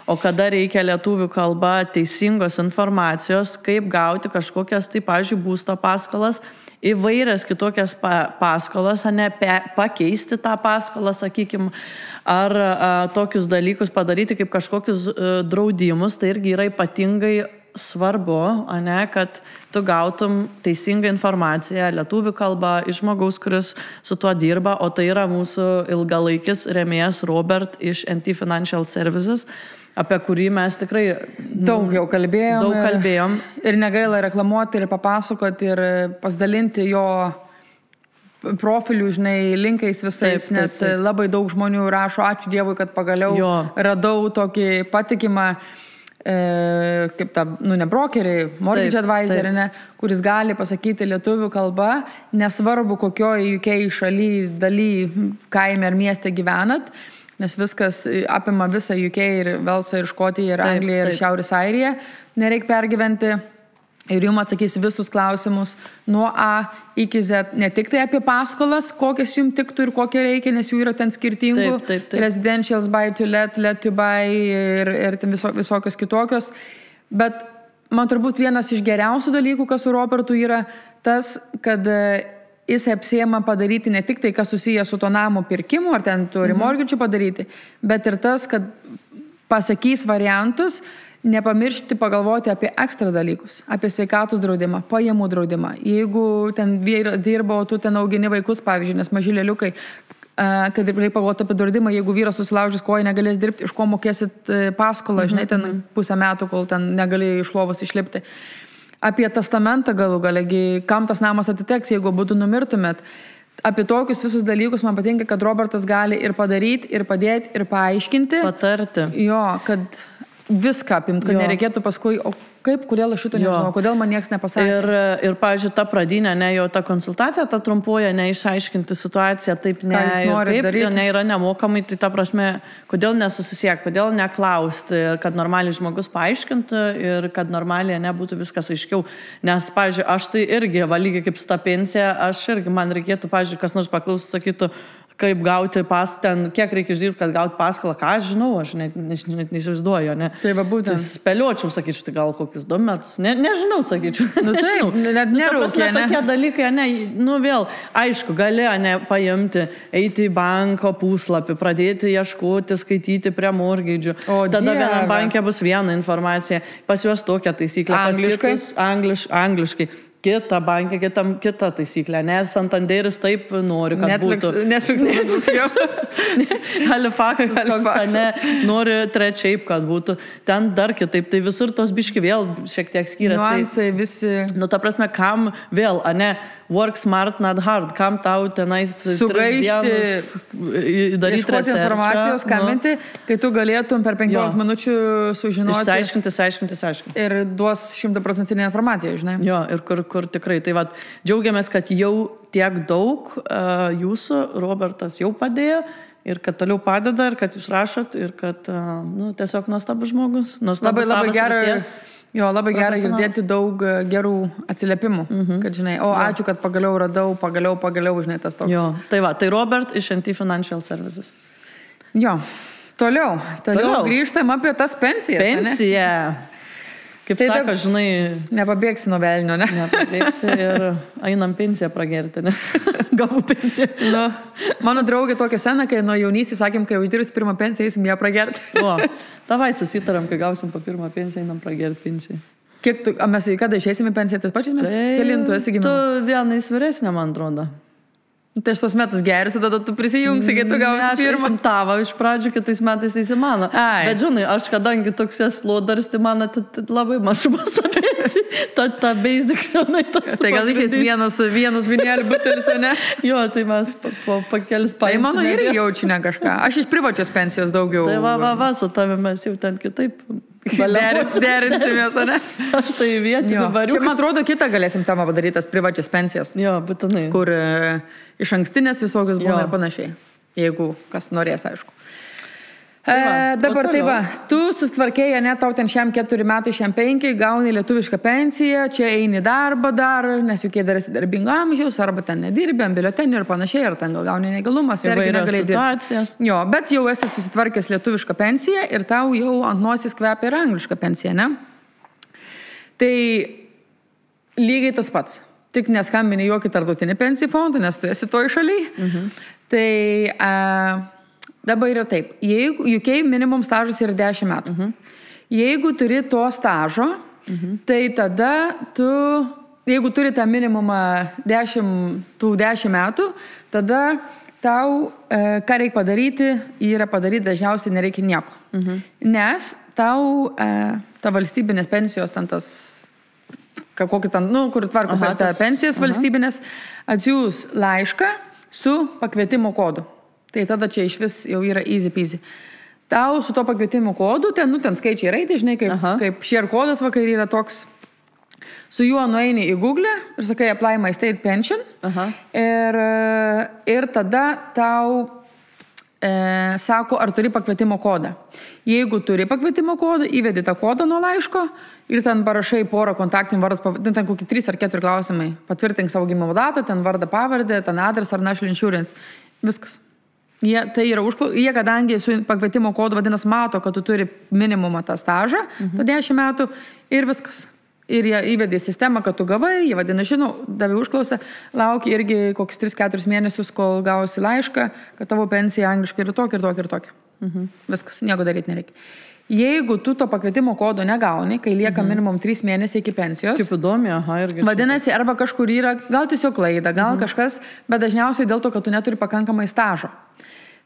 Speaker 1: O kada reikia lietuvių kalba teisingos informacijos, kaip gauti kažkokias, tai, pavyzdžiui, būsto paskolas, įvairias kitokias paskolas, pakeisti tą paskolą, sakykime, ar tokius dalykus padaryti kaip kažkokius draudimus, tai irgi yra ypatingai svarbu, kad tu gautum teisingą informaciją lietuvių kalbą iš žmogaus, kuris su tuo dirba, o tai yra mūsų ilgalaikis rėmėjas Robert iš NT Financial Services, apie kurį mes tikrai
Speaker 2: daug kalbėjom. Ir negaila reklamuoti ir papasakoti ir pasidalinti jo profilių, žinai, linkais visais, nes labai daug žmonių rašo, ačiū Dievui, kad pagaliau radau tokį patikimą kaip ta, ne brokerį, mortgage advisorį, kuris gali pasakyti lietuvių kalbą, nesvarbu kokioje UK šaly, daly, kaime ar mieste gyvenat, nes viskas apima visą UK ir Velsą ir Škotiją ir Angliją ir Šiaurės Airiją, nereik pergyventi ir jums atsakys visus klausimus nuo A iki Z, ne tik tai apie paskolas, kokias jums tiktų ir kokie reikia, nes jų yra ten skirtingų, residentials, buy to let to buy ir ten visokios kitokios, bet man turbūt vienas iš geriausių dalykų, kas su Robertu yra tas, kad jis apsiema padaryti ne tik tai, kas susiję su to namo pirkimu, ar ten turi mortgage'ų padaryti, bet ir tas, kad pasakys variantus nepamiršti pagalvoti apie ekstra dalykus, apie sveikatos draudimą, pajamų draudimą. Jeigu ten vyras dirba, o tu ten augini vaikus, pavyzdžiui, nes maži lėliukai, kad ir reikia pagalvoti apie draudimą, jeigu vyras susilaužys koją, negalės dirbti, iš ko mokėsit paskolą, žinai, ten pusę metų, kol ten negalėjai iš lovos išlipti. Apie testamentą galų galegi, kam tas namas atiteks, jeigu būtų numirtumėt. Apie tokius visus dalykus man patinka, kad Robertas gali ir padaryti, ir padėti, ir paaiškinti.
Speaker 1: Patarti.
Speaker 2: Jo, kad viską apimt, kad nereikėtų paskui, o kaip, kodėl aš šito nežinau, kodėl man nieks nepasakė.
Speaker 1: Ir pavyzdžiui, ta pradinė, ne jo ta konsultacija, ta trumpuoja, neišaiškinti situaciją, taip ne, yra nemokamai, tai ta prasme, kodėl nesusisiek, kodėl neklausti, kad normaliai žmogus paaiškintų ir kad normaliai nebūtų viskas aiškiau. Nes, pavyzdžiui, aš tai irgi, lygiai kaip su ta pensija, aš irgi, man reikėtų, pavyzdžiui, kas nors paklausų, sakytų, kaip gauti ten, kiek reikia išdirbti, kad gauti paskolą, ką aš žinau, aš net neįsivaizduoju, ne?
Speaker 2: Tai va būtent.
Speaker 1: Tai spėliočiau, sakyčiau, tai gal kokius 2 metus. Nežinau, sakyčiau.
Speaker 2: Nu taip, net nerūkė, ne?
Speaker 1: Tokie dalykai, ne, vėl, aišku, gali, ne, paimti, eiti į banko puslapį, pradėti ieškoti, skaityti prie mortgage'ų. Tada vienam bankė bus viena informacija, pas juos tokia taisyklė. Angliškai. Kita bankė, kita taisyklė, nes Santanderis taip nori, kad būtų.
Speaker 2: Netflix jau.
Speaker 1: Halifaxas, koks, ne, nori trečiaip, kad būtų. Ten dar kitaip, tai visur tos biški vėl šiek tiek skiriasi.
Speaker 2: Nuansai visi.
Speaker 1: Nu, ta prasme, kam vėl, ne, work smart, not hard, kam tau tenais
Speaker 2: sugaišti,
Speaker 1: daryti
Speaker 2: informacijos, skambinti, kai tu galėtum per 15 minučių sužinoti.
Speaker 1: Išsiaiškinti.
Speaker 2: Ir duos 100% informaciją, žinai.
Speaker 1: Jo, ir kur tikrai. Tai vat, džiaugiamės, kad jau tiek daug jūsų Robertas jau padėjo ir kad toliau padeda ir kad jūs rašot ir kad tiesiog nuostabus žmogus.
Speaker 2: Labai geras. Jo, labai gerai girdėti daug gerų atsiliepimų, kad žinai, ačiū, kad pagaliau radau, pagaliau, žinai, tas toks.
Speaker 1: Jo, tai va, tai Robert iš NT Financial Services.
Speaker 2: Jo, toliau grįžtam apie tas pensijas.
Speaker 1: Pensija. Kaip tai sako, žinai...
Speaker 2: Nepabėgsi nuo velnio, ne?
Speaker 1: Nepabėgsi ir einam pensiją pragerti, ne? Gavau pensiją.
Speaker 2: Nu, mano draugė tokia sena, kai nuo jaunystės sakėm, kai uždirbs pirmą pensiją, eisim ją pragerti.
Speaker 1: Davai susitaram, kai gausim po pirmą pensiją, einam pragerti pensiją.
Speaker 2: Kiek tu, mes kada išeisim į pensiją, tas pačias mes? Kelintų esi gimė?
Speaker 1: Tu vienais vyresnė, man atrodo.
Speaker 2: Tai aš tos metus geriusi, tada tu prisijungsi, kai tu gausi pirmą.
Speaker 1: Aš tavo iš pradžių, kitais metais įsimano. Bet žinai, aš kadangi toks esu lodaris, tai man labai mažumas apie ta basic, žinai, tas.
Speaker 2: Tai gal išės vienas vinėlį butelis, ne?
Speaker 1: Jo, tai mes po kelis paimsime.
Speaker 2: Tai mano irgi jaučiu ne kažką. Aš iš privačios pensijos daugiau.
Speaker 1: Tai va, su tavimi mes jau ten kitaip.
Speaker 2: Derinsimės, ne?
Speaker 1: Aš tai vietinį variu.
Speaker 2: Čia, man atrodo, kitą galėsim temą padarytas privačias pensijas.
Speaker 1: Jo, būtinai.
Speaker 2: Kur iš ankstinės visokios būna ir panašiai. Jeigu kas norės, aišku. Dabar tai va, tu sustvarkėjai, ne, tau ten šiam 4 metai, šiam 5, gauni lietuvišką pensiją, čia eini darbą dar, nes juk jie dar esi darbingo amžiaus, arba ten nedirbi, ant biuletenių ir panašiai, ar ten gal gauni negalumą, sergi negalėjai dirbti. Jo, bet jau esi susitvarkęs lietuvišką pensiją ir tau jau ant nosies kvepia ir anglišką pensiją, ne? Tai lygiai tas pats. Tik neskambini jokį tarptautinį pensijų fondą, nes tu esi toj šaly. Tai... Dabar yra taip, UK minimum stažas yra 10 metų. Jeigu turi to stažo, tai tada tu, jeigu turi tą minimumą 10 metų, tada tau, ką reikia padaryti, yra padaryti dažniausiai nereikia nieko. Nes tau ta valstybinės pensijos, ten tas, kokį ten, kur tvarko tą pensijas valstybinės, atsiūs laišką su pakvietimo kodu. Tai tada čia iš vis jau yra easy peasy. Tau su to pakvietimo kodu, ten skaičiai raidai, žinai, kaip share kodas vakar yra toks. Su juo nueini į Google ir sakai apply my state pension. Ir tada tau sako, ar turi pakvietimo kodą. Jeigu turi pakvietimo kodą, įvedi tą kodą nuo laiško ir ten parašai porą kontaktinių vardas, ten kokį 3 ar 4 klausimai. Patvirtink savo gimimo datą, ten vardą pavardę, ten adresą ar national insurance. Viskas. Jie, kadangi su pakvietimo kodu vadinas mato, kad tu turi minimumą tą stažą, tą 10 metų ir viskas. Ir jie įvedė sistemą, kad tu gavai, jie vadina, žinau, davė užklausą, lauki irgi koks 3-4 mėnesius, kol gausi laišką, kad tavo pensija angliškai yra tokia ir tokia ir tokia. Viskas, nieko daryti nereikia. Jeigu tu to pakvietimo kodo negauni, kai lieka minimum 3 mėnesiai iki pensijos,
Speaker 1: Kaip įdomi, irgi.
Speaker 2: vadinasi, arba kažkur yra, gal tiesiog klaida, gal kažkas, bet dažniausiai dėl to, kad tu neturi pakankamai stažo.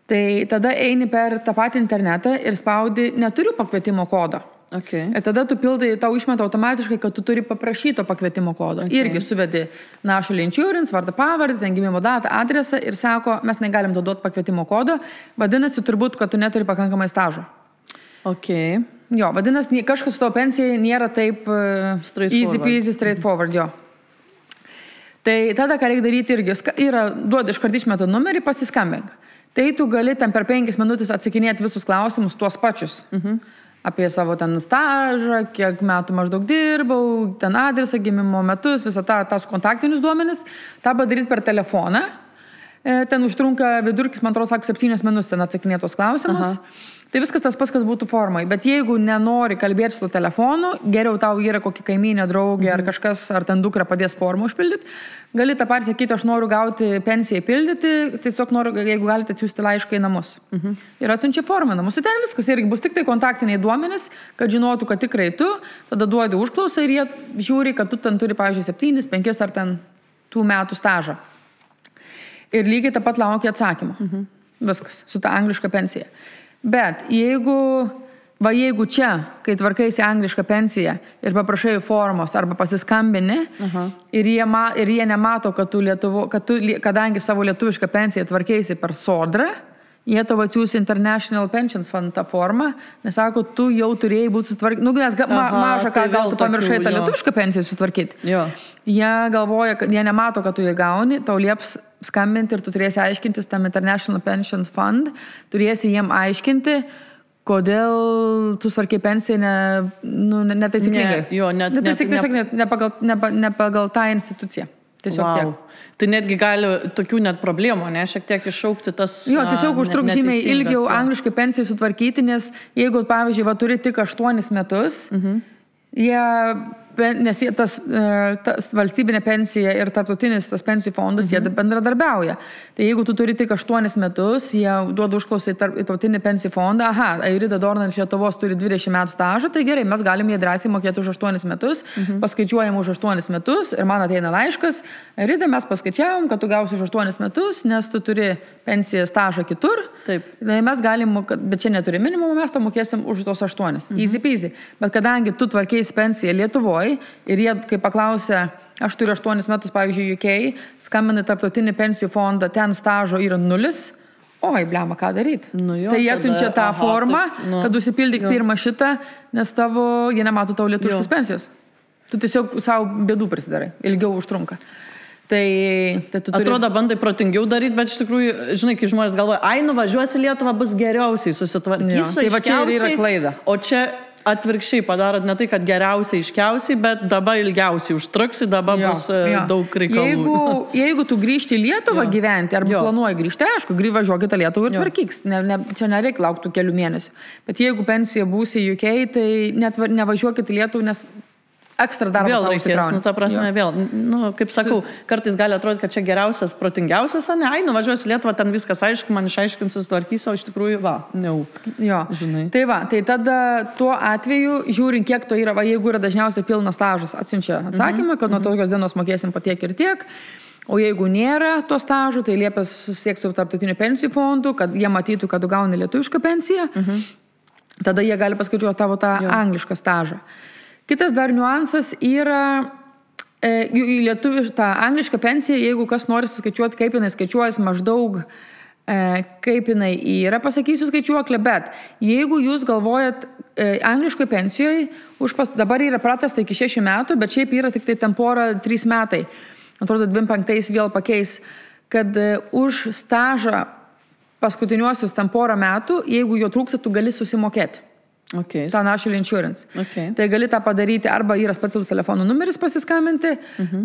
Speaker 2: Tai tada eini per tą patį internetą ir spaudi, neturiu pakvietimo kodo.
Speaker 1: Okay.
Speaker 2: Ir tada tu pildai, tau išmeta automatiškai, kad tu turi paprašyto pakvietimo kodo. Okay. Irgi suvedi National Insurance, vardą pavardę, ten gimimo datą, adresą ir sako, mes negalim duoti pakvietimo kodo, vadinasi, turbūt, kad tu neturi pakankamai stažo.
Speaker 1: Okay.
Speaker 2: Jo, vadinasi, kažkas su tavo pensijai nėra taip easy peasy, straightforward, jo. Tai tada, ką reikia daryti irgi, duodi iškart išmetą numerį, pasiskambink. Tai tu gali ten per 5 minutės atsakinėti visus klausimus, tuos pačius. Apie savo ten stažą, kiek metų maždaug dirbau, ten adresą, gimimo metus, visą tas kontaktinius duomenis. Ta padaryti per telefoną. Ten užtrunka vidurkis, man atrodo, 7 minutės ten atsakinėtos klausimus. Tai viskas tas pats, kas būtų formai. Bet jeigu nenori kalbėti su telefonu, geriau tau yra kokia kaimynė, draugė ar kažkas, ar ten dukra padės formą užpildyti, gali tą patį sakyti, aš noriu gauti pensiją pildyti, tiesiog noriu, jeigu galite atsiųsti laišką į namus. Ir atsiunčia formą namus. Ir ten viskas irgi bus tik tai kontaktiniai duomenys, kad žinotų, kad tikrai tu, tada duodi užklausą ir jie žiūri, kad tu ten turi, pavyzdžiui, 7, 5 ar ten tų metų stažą. Ir lygiai tą pat laukia atsakymą. Viskas, su ta angliška pensija. Bet jeigu čia, kai tvarkaisi anglišką pensiją ir paprašai formos arba pasiskambini ir jie nemato, kad tu kadangi savo lietuvišką pensiją tvarkaisi per Sodrą, jie tavo atsiųs International Pensions Fund tą formą, nes sako, tu jau turėjai būti sutvarkyti. Nes maža, ką gal tu pamiršai tą lietuvišką pensiją sutvarkyti. Jie galvoja, kad jie nemato, kad tu jį gauni, tau lieps skambinti ir tu turėsi aiškintis tam International Pensions Fund, turėsi jiem aiškinti, kodėl tu svarkiai pensiją netaisyklingai. Ne pagal tą instituciją. Tiesiog tiek.
Speaker 1: Tai netgi gali tokių net problemų, šiek tiek iššaukti tas...
Speaker 2: Jo, tiesiog užtruk žymiai ilgiau angliškai pensijai sutvarkyti, nes jeigu, pavyzdžiui, turi tik 8 metus, nes tas valstybinė pensija ir tarptautinis tas pensijų fondas, jie bendradarbiauja. Tai jeigu tu turi tik 8 metus, jie duoda užklausą į tarptautinį pensijų fondą, Airida Dornan iš Lietuvos turi 20 metų stažą, tai gerai, mes galime jie drąsiai mokėti už 8 metus, paskaičiuojam už 8 metus ir man ateina laiškas, Airida, mes paskaičiavom, kad tu gausi už 8 metus, nes tu turi pensiją stažą kitur.
Speaker 1: Taip.
Speaker 2: Tai mes galim, bet čia neturi minimumą, mes tą mokėsim už tos 8. Easy peasy. Bet kadangi tu tvarkeisi pensiją Lietuvoje, ir jie, kai paklausė, aš turiu 8 metus, pavyzdžiui, UK, skambina tarptautinį pensijų fondą, ten stažo yra 0, oi, blema, ką daryti? Tai jie atsiunčia tą formą, kad užsipildyk pirmą šitą, nes jie nemato tavo lietuviškos pensijos. Tu tiesiog savo bėdų prisidarai, ilgiau užtrunka. Tai tu turi...
Speaker 1: Atrodo, bandai protingiau daryti, bet iš tikrųjų, žinai, kai žmonės galvoja, nuvažiuosi Lietuvą, bus geriausiai susitvarkysiu,
Speaker 2: tai va čia yra klaida.
Speaker 1: O čia atvirkščiai padarot ne tai, kad geriausiai iškiausiai, bet dabar ilgiausiai užtruksi, dabar bus daug reikalų.
Speaker 2: Jeigu tu grįžti į Lietuvą gyventi, arba planuoji grįžti, aišku, važiuokit į Lietuvą ir tvarkyks. Čia nereikia laukti kelių mėnesių. Bet jeigu pensija būsi į UK, tai net nevažiuokit į Lietuvą, nes ekstra darbas
Speaker 1: vėl reikės, ta prasme vėl. Kaip sakau, kartais gali atrodyti, kad čia geriausias, protingiausias, nuvažiuosiu Lietuvą, ten viskas aišku, man išaiškinsiu, sutvarkysiu, o iš tikrųjų, žinai.
Speaker 2: Tai tada tuo atveju, žiūrint, kiek to yra, jeigu yra dažniausiai pilnas stažas, atsiunčia atsakymą, kad nuo tokios dienos mokėsim patiek ir tiek, o jeigu nėra to stažų, tai liepia susisieks su tarptautiniu pensijų fondu, kad jie matytų, kad tu gauni lietuvišką pensiją, tada jie gali paskaičiuoti tavo tą anglišką stažą. Kitas dar niuansas yra į lietuvišką anglišką pensiją, jeigu kas nori suskaičiuoti, kaip jinai skaičiuojas maždaug, kaip jinai yra, pasakysiu skaičiuoklę, bet jeigu jūs galvojat angliškai pensijoje, dabar yra pratęsta iki 6 metų, bet šiaip yra tik tai tempora 3 metai, atrodo 25 vėl pakeis, kad už stažą paskutiniuosius temporą metų, jeigu jo trūksta, tu gali susimokėti. Ta National Insurance. Tai gali tą padaryti, arba yra specialus telefonų numeris pasiskambinti,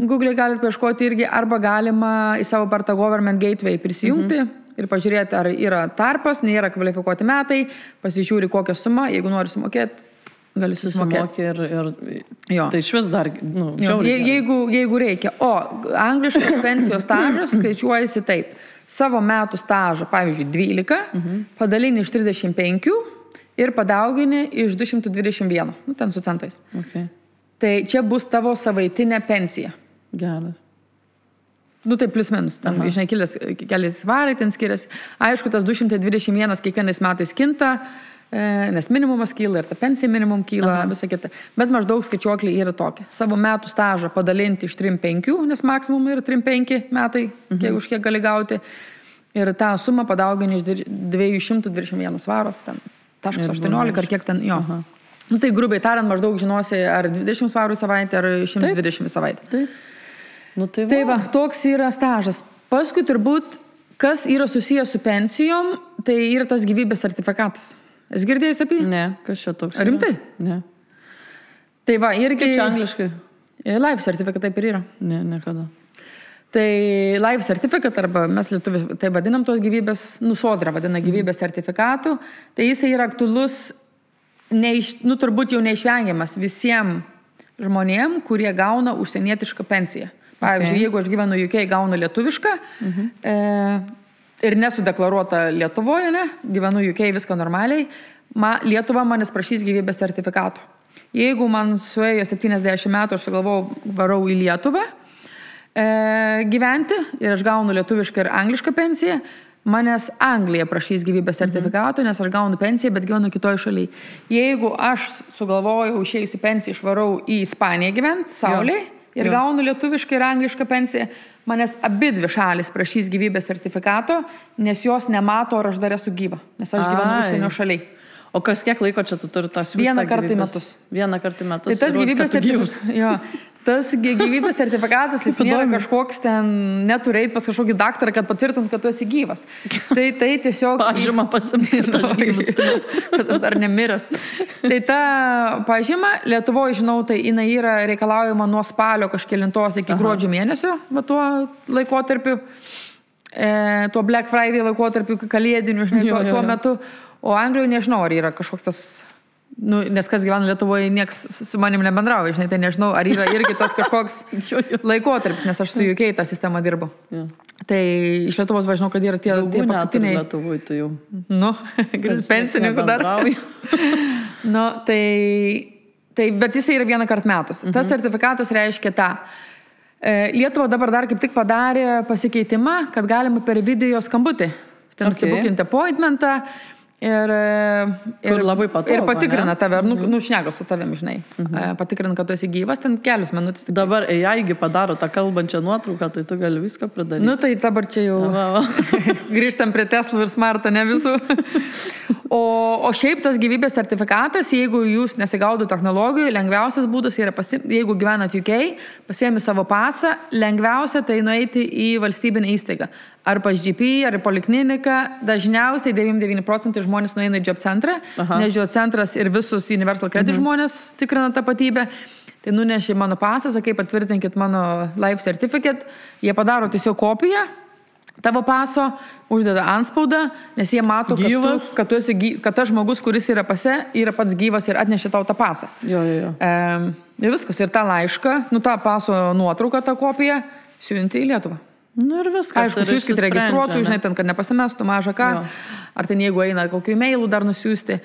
Speaker 2: Google galite paieškoti irgi, arba galima į savo partą Government Gateway prisijungti ir pažiūrėti, ar yra tarpas, nėra kvalifikuoti metai, pasižiūri kokią sumą, jeigu nori sumokėti, gali susimokėti.
Speaker 1: Tai iš vis dar,
Speaker 2: jeigu reikia. O angliškas pensijos stažas skaičiuojasi taip. Savo metų stažą, pavyzdžiui, 12, padalini iš 35, ir padaugini iš 221, nu, ten su centais.
Speaker 1: Okay.
Speaker 2: Tai čia bus tavo savaitinė pensija.
Speaker 1: Geras.
Speaker 2: Nu, tai plius minus, ten, žinai, keliais svarai ten skiriasi. Aišku, tas 221 kiekvienais metais kinta, nes minimumas kyla ir ta pensija minimum kyla, visa kita. Bet maždaug skaičiuokliai yra tokie. Savo metų stažą padalinti iš 3-5, nes maksimum yra 3-5 metai, už kiek gali gauti. Ir tą sumą padaugini iš 221 svaro, ten, taškas 18 ar kiek ten, jo. Nu, tai grubiai tariant, maždaug žinosi, ar 20 svarų į savaitę, ar 120 į savaitę.
Speaker 1: Taip. Nu,
Speaker 2: tai va, toks yra stažas. Paskui turbūt, kas yra susijęs su pensijom, tai yra tas gyvybės sertifikatas. Esi girdėjus apie?
Speaker 1: Ne, kas čia toks?
Speaker 2: Rimtai?
Speaker 1: Ne.
Speaker 2: Tai va, irgi...
Speaker 1: Kaip čia angliškai?
Speaker 2: Life certificate taip ir yra.
Speaker 1: Ne, niekada.
Speaker 2: Tai life certificate, arba mes lietuvių tai vadinam tos gyvybės, Sodra vadina gyvybės sertifikatų, tai jisai yra aktualus, turbūt jau neišvengiamas visiems žmonėm, kurie gauna užsienietišką pensiją. Pavyzdžiui, jeigu aš gyvenu UK, gaunu lietuvišką ir nesu deklaruota Lietuvoje, gyvenu UK, viską normaliai, Lietuva manęs prašys gyvybės sertifikato. Jeigu man suėjo 70 metų, aš galvojau, varau į Lietuvą gyventi ir aš gaunu lietuvišką ir anglišką pensiją, manęs Anglija prašys gyvybės sertifikato, nes aš gaunu pensiją, bet gyvenu kitoj šalyje. Jeigu aš sugalvojau išėjusi pensiją, išvarau į Ispaniją gyventi, saulėje, ir gaunu lietuvišką ir anglišką pensiją, manęs abidvi šalis prašys gyvybės sertifikato, nes jos nemato, ar aš dar esu gyva, nes aš gyvenu užsienio šaliai.
Speaker 1: O kas kiek laiko čia tu turi tą siūstą?
Speaker 2: Vieną kartą į metus.
Speaker 1: Vieną kartą į metus.
Speaker 2: Tai tas gyvybės sertifikatas. Tas gyvybės sertifikatas, jis nėra kažkoks ten, neturėjai pas kažkokį daktarą, kad patvirtint, kad tu esi gyvas. Tai tiesiog...
Speaker 1: Pažymą pasimėta gyvas.
Speaker 2: Kad aš dar nemiręs. Tai ta pažyma, Lietuvoje, žinau, tai jinai yra reikalaujama nuo spalio kažkelintos iki gruodžio mėnesio, va tuo laikotarpiu, tuo Black Friday laikotarpiu, kalėdiniu, žinai, tuo metu. O Anglijoje nežinau, ar yra kažkoks tas... nes kas gyvena Lietuvoje, nieks su manim nebendrauja, žinai, tai nežinau, ar yra irgi tas kažkoks laikotarpis, nes aš su UK tą sistemą dirbu. Tai iš Lietuvos važinau, kad yra tie paskutiniai...
Speaker 1: Lietuvoje tu jau.
Speaker 2: Nu, pensininkų dar. Nu, tai, bet jisai yra vieną kartą metus. Tas sertifikatas reiškia tą. Lietuva dabar dar kaip tik padarė pasikeitimą, kad galima per video skambutį. Ten nusibukinti appointmentą. Ir
Speaker 1: labai patogu,
Speaker 2: ir patikrina tave, šneka su tavim, žinai. Patikrina, kad tu esi gyvas, ten kelius minutės.
Speaker 1: Dabar AIgi padaro tą kalbančią nuotrauką, tai tu gali viską pridaryti.
Speaker 2: Nu, tai dabar čia jau grįžtam prie Teslų ir Smartą, ne visų. O šiaip tas gyvybės sertifikatas, jeigu jūs nesigaudo technologijų, lengviausias būdas yra, jeigu gyvenat UK, pasiemi savo pasą, lengviausia tai nueiti į valstybinę įstaigą. Ar pas GP, ar į polikliniką, dažniausiai 99% žmonės nueina į job centrą, nes job centras ir visus Universal Credit žmonės tikrina tapatybę. Tai nunešė mano pasą, sakai, patvirtinkit mano life certificate, jie padaro tiesiog kopiją tavo paso, uždeda antspaudą, nes jie mato, kad tas žmogus, kuris yra pase, yra pats gyvas ir atnešė tau tą pasą. Ir viskas, ir tą laišką, tą paso nuotrauką, tą kopiją, siunti į Lietuvą.
Speaker 1: Nu ir viskas.
Speaker 2: Aišku, siūskit registruotų, žinai, ten, kad nepasimestų mažą ką, ar ten jeigu eina kokiu e-mailu dar nusiųsti.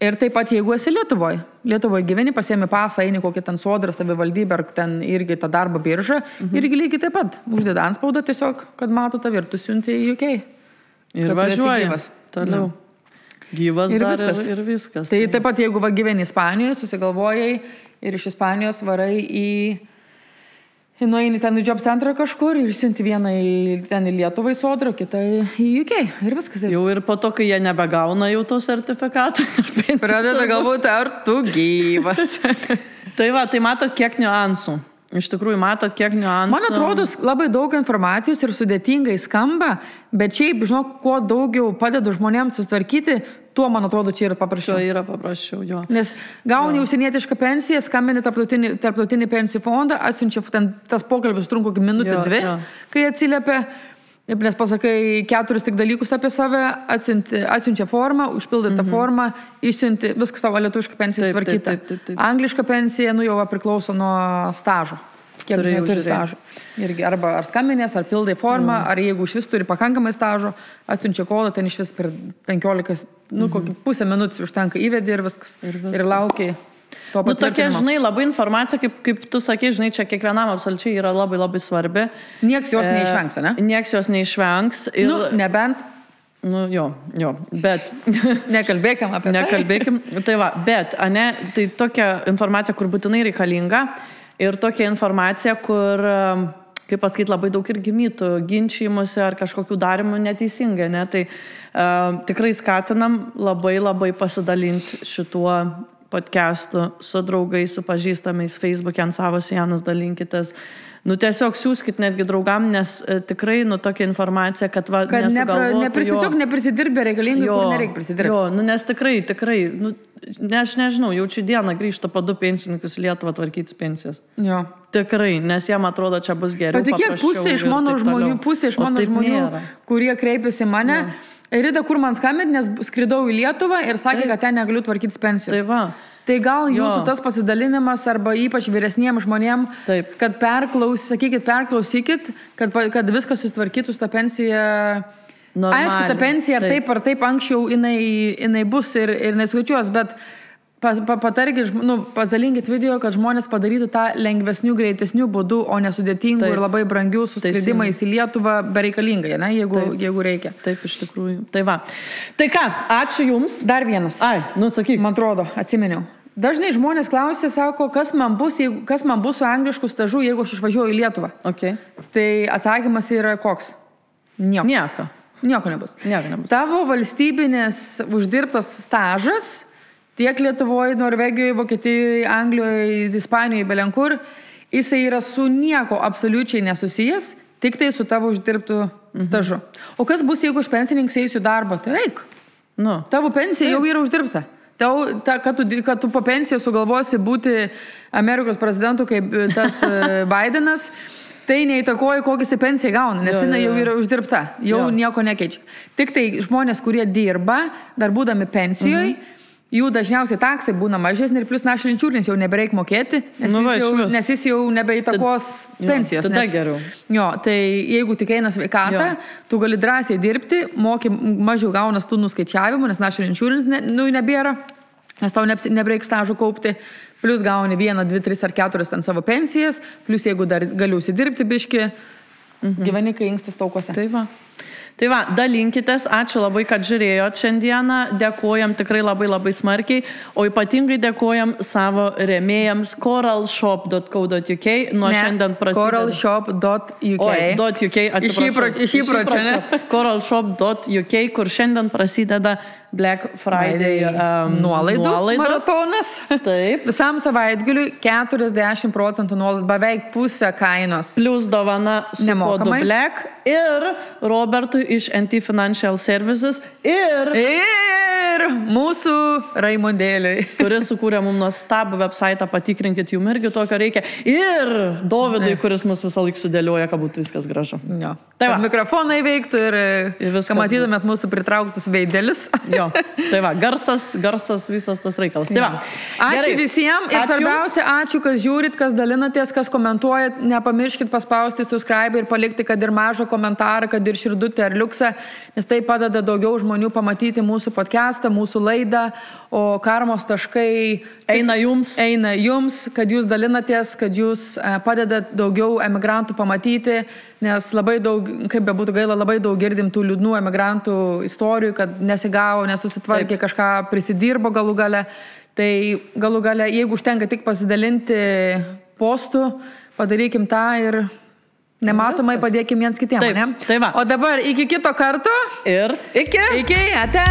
Speaker 2: Ir taip pat, jeigu esi Lietuvoje gyveni, pasiemi pasą, eini kokį ten Sodrą, savivaldybę, ar ten irgi tą darbo biržą, irgi lygiai taip pat uždeda antspaudą tiesiog, kad mato tave ir tu siunti į UK.
Speaker 1: Ir važiuoji toliau. Gyvas
Speaker 2: ir
Speaker 1: dar
Speaker 2: viskas.
Speaker 1: Ir viskas.
Speaker 2: Tai taip pat, jeigu gyveni Ispanijoje, susigalvojai ir iš Ispanijos varai nueini ten į job centrą kažkur ir siunti vieną ten į Lietuvą į Sodrą, kitą į UK ir viskas.
Speaker 1: Jau ir po to, kai jie nebegauna jau to sertifikato.
Speaker 2: Pradeda galvoti, ar tu gyvas.
Speaker 1: Tai va, tai matot kiek niuansų. Iš tikrųjų, matot kiek niuansų.
Speaker 2: Man atrodo, labai daug informacijos ir sudėtingai skamba, bet šiaip, žinok, kuo daugiau padedu žmonėms susitvarkyti, tuo, man atrodo, čia yra paprasčiau.
Speaker 1: Čia yra paprasčiau, jo.
Speaker 2: Nes gauni užsienietišką pensiją, skambini tarptautinį pensijų fondą, atsiunčia, tas pokalbis trunka minutę, dvi, kai atsiliepia, nes pasakai 4 tik dalykus apie save, atsiunčia formą, užpildai tą formą, išsiunti, viskas tavo lietuvišką pensiją sutvarkyta. Angliška pensija, jau priklauso nuo stažo. kiek turi stažo. Irgi arba ar skambinės, ar pildai formą, ar jeigu iš vis turi pakankamai stažo, atsiunčia kolą, ten iš vis per 15, kokį pusę minučių užtenka įvedį ir viskas. Ir laukiai.
Speaker 1: Tokia, žinai, labai informacija, kaip tu sakai, žinai, čia kiekvienam absoliučiai yra labai labai svarbi.
Speaker 2: Nieks jos neišvengs, ne?
Speaker 1: Nieks jos neišvengs. Ir...
Speaker 2: nebent.
Speaker 1: Jo, bet...
Speaker 2: Nekalbėkim apie tai.
Speaker 1: Nekalbėkim. Tai va, bet, tai tokia informacija, kur būtinai reikalinga ir tokia informacija, kur, kaip pasakyti, labai daug irgi mitų, ginčijimuose ar kažkokių darimų neteisingai, ne? Tai tikrai skatinam labai labai pasidalinti šituo podcastu su draugais, su pažįstamais, Facebook'e ant savo sienos dalinkitės. Tiesiog siūskit netgi draugam, nes tikrai, tokia informacija, kad
Speaker 2: tiesiog neprisidirbė reikalingai, kur nereikia prisidirbti.
Speaker 1: Jo, nes tikrai, aš nežinau, jaučiu dieną grįžta po 2 pensininkus į Lietuvą tvarkyti pensijas.
Speaker 2: Jo.
Speaker 1: Tikrai, nes jam atrodo, čia bus geriau.
Speaker 2: Bet kiek pusė iš mano žmonių, kurie kreipėsi mane, Rita, kur man skambinti, nes skridau į Lietuvą ir sakė, kad ten negaliu tvarkyti pensijos.
Speaker 1: Tai va.
Speaker 2: Tai gal jūsų tas pasidalinimas arba ypač vyresniems žmonėm, kad perklausykit, kad viskas susitvarkytų tą pensiją. Normaliai. Aišku, ta pensija ar taip anksčiau jinai bus ir nesuskaičiuos, bet pasidalinkit video, kad žmonės padarytų tą lengvesnių, greitesnių būdų, o nesudėtingų ir labai brangių suskridimais į Lietuvą bereikalingai, jeigu reikia.
Speaker 1: Taip, iš tikrųjų. Tai va. Tai ką, ačiū Jums.
Speaker 2: Dar vienas.
Speaker 1: Sakyk.
Speaker 2: Man atrodo, atsiminiau. Dažnai žmonės klausia, sako, kas man bus su anglišku stažu, jeigu aš išvažiuoju į Lietuvą.
Speaker 1: Okay.
Speaker 2: Tai atsakymas yra koks? Nieko nebus. Tavo valstybinis uždirbtas stažas tiek Lietuvoje, Norvegijoje, Vokietijoje, Anglijoje, Ispanijoje, belenkur, jisai yra su nieko absoliučiai nesusijęs, tik tai su tavo uždirbtų stažu. O kas bus, jeigu aš pensininkas eisiu darbą? Tai eik. Tavo pensija jau yra uždirbta. Kad tu po pensijos sugalvosi būti Amerikos prezidentu kaip tas Bidenas, tai neįtakoja, kokią pensiją gauna, nes jinai jau yra uždirbta, jau nieko nekeičia. Tik tai žmonės, kurie dirba, dar būdami pensijoje, jų dažniausiai taksai būna mažesni ir plus national insurance jau nebereik mokėti, nes jis jau nebeįtakos pensijos.
Speaker 1: Tada geriau.
Speaker 2: Jo, tai jeigu tik eina sveikata, tu gali drąsiai dirbti, mažiau gaunas tų nuskaičiavimų, nes national insurance nebėra, nes tau nebereik stažų kaupti, plus gauni 1, 2, 3 ar 4 ten savo pensijas, plus jeigu dar galiu užsidirbti biški, gyveni, kai inkstas taukose.
Speaker 1: Tai va, dalinkitės, ačiū labai, kad žiūrėjot šiandieną, dėkojam tikrai labai labai smarkiai, o ypatingai dėkojam savo rėmėjams coralshop.co.uk, nuo šiandien prasideda.
Speaker 2: Coralshop.uk.
Speaker 1: Iš įpročio, ne? Coralshop.uk, kur šiandien prasideda Black Friday
Speaker 2: nuolaidų maratonas.
Speaker 1: Taip.
Speaker 2: Visam savaitgaliui 40% nuolaidų, beveik pusę kainos.
Speaker 1: Plus dovana su kodu Black ir Robertui iš NT Financial Services ir
Speaker 2: mūsų Raimondėliui,
Speaker 1: kuris sukūrė mums nuostabų website, patikrinkit, jums irgi tokio reikia. Ir Dovydui, kuris mus visą laiką sudėlioja, kad būtų viskas gražu.
Speaker 2: Tai va, mikrofonai veiktų ir viską matytumėt mūsų pritrauktus veidelius.
Speaker 1: Tai va, garsas, visas tas reikalas. Tai va.
Speaker 2: Ačiū visiems ir svarbiausia, ačiū, kas žiūrit, kas dalinatės, kas komentuojat. Nepamirškit paspausti subscribe ir palikti, kad ir mažą komentarą, kad ir širdutę ar liuksą, nes tai padeda daugiau žmonių pamatyti mūsų podcastą, mūsų laidą, o karmos taškai eina jums, kad jūs dalinatės, kad jūs padedat daugiau emigrantų pamatyti, nes labai daug, kaip bebūtų gaila, labai daug girdim tų liūdnų emigrantų istorijų, kad nesigavo, nesusitvarkė, kažką prisidirbo galų gale. Tai galų gale, jeigu užtenka tik pasidalinti postų, padarykim tą ir nematomai padėkim viens kitiem.
Speaker 1: Tai va.
Speaker 2: O dabar iki kito karto.
Speaker 1: Ir iki.
Speaker 2: Ate.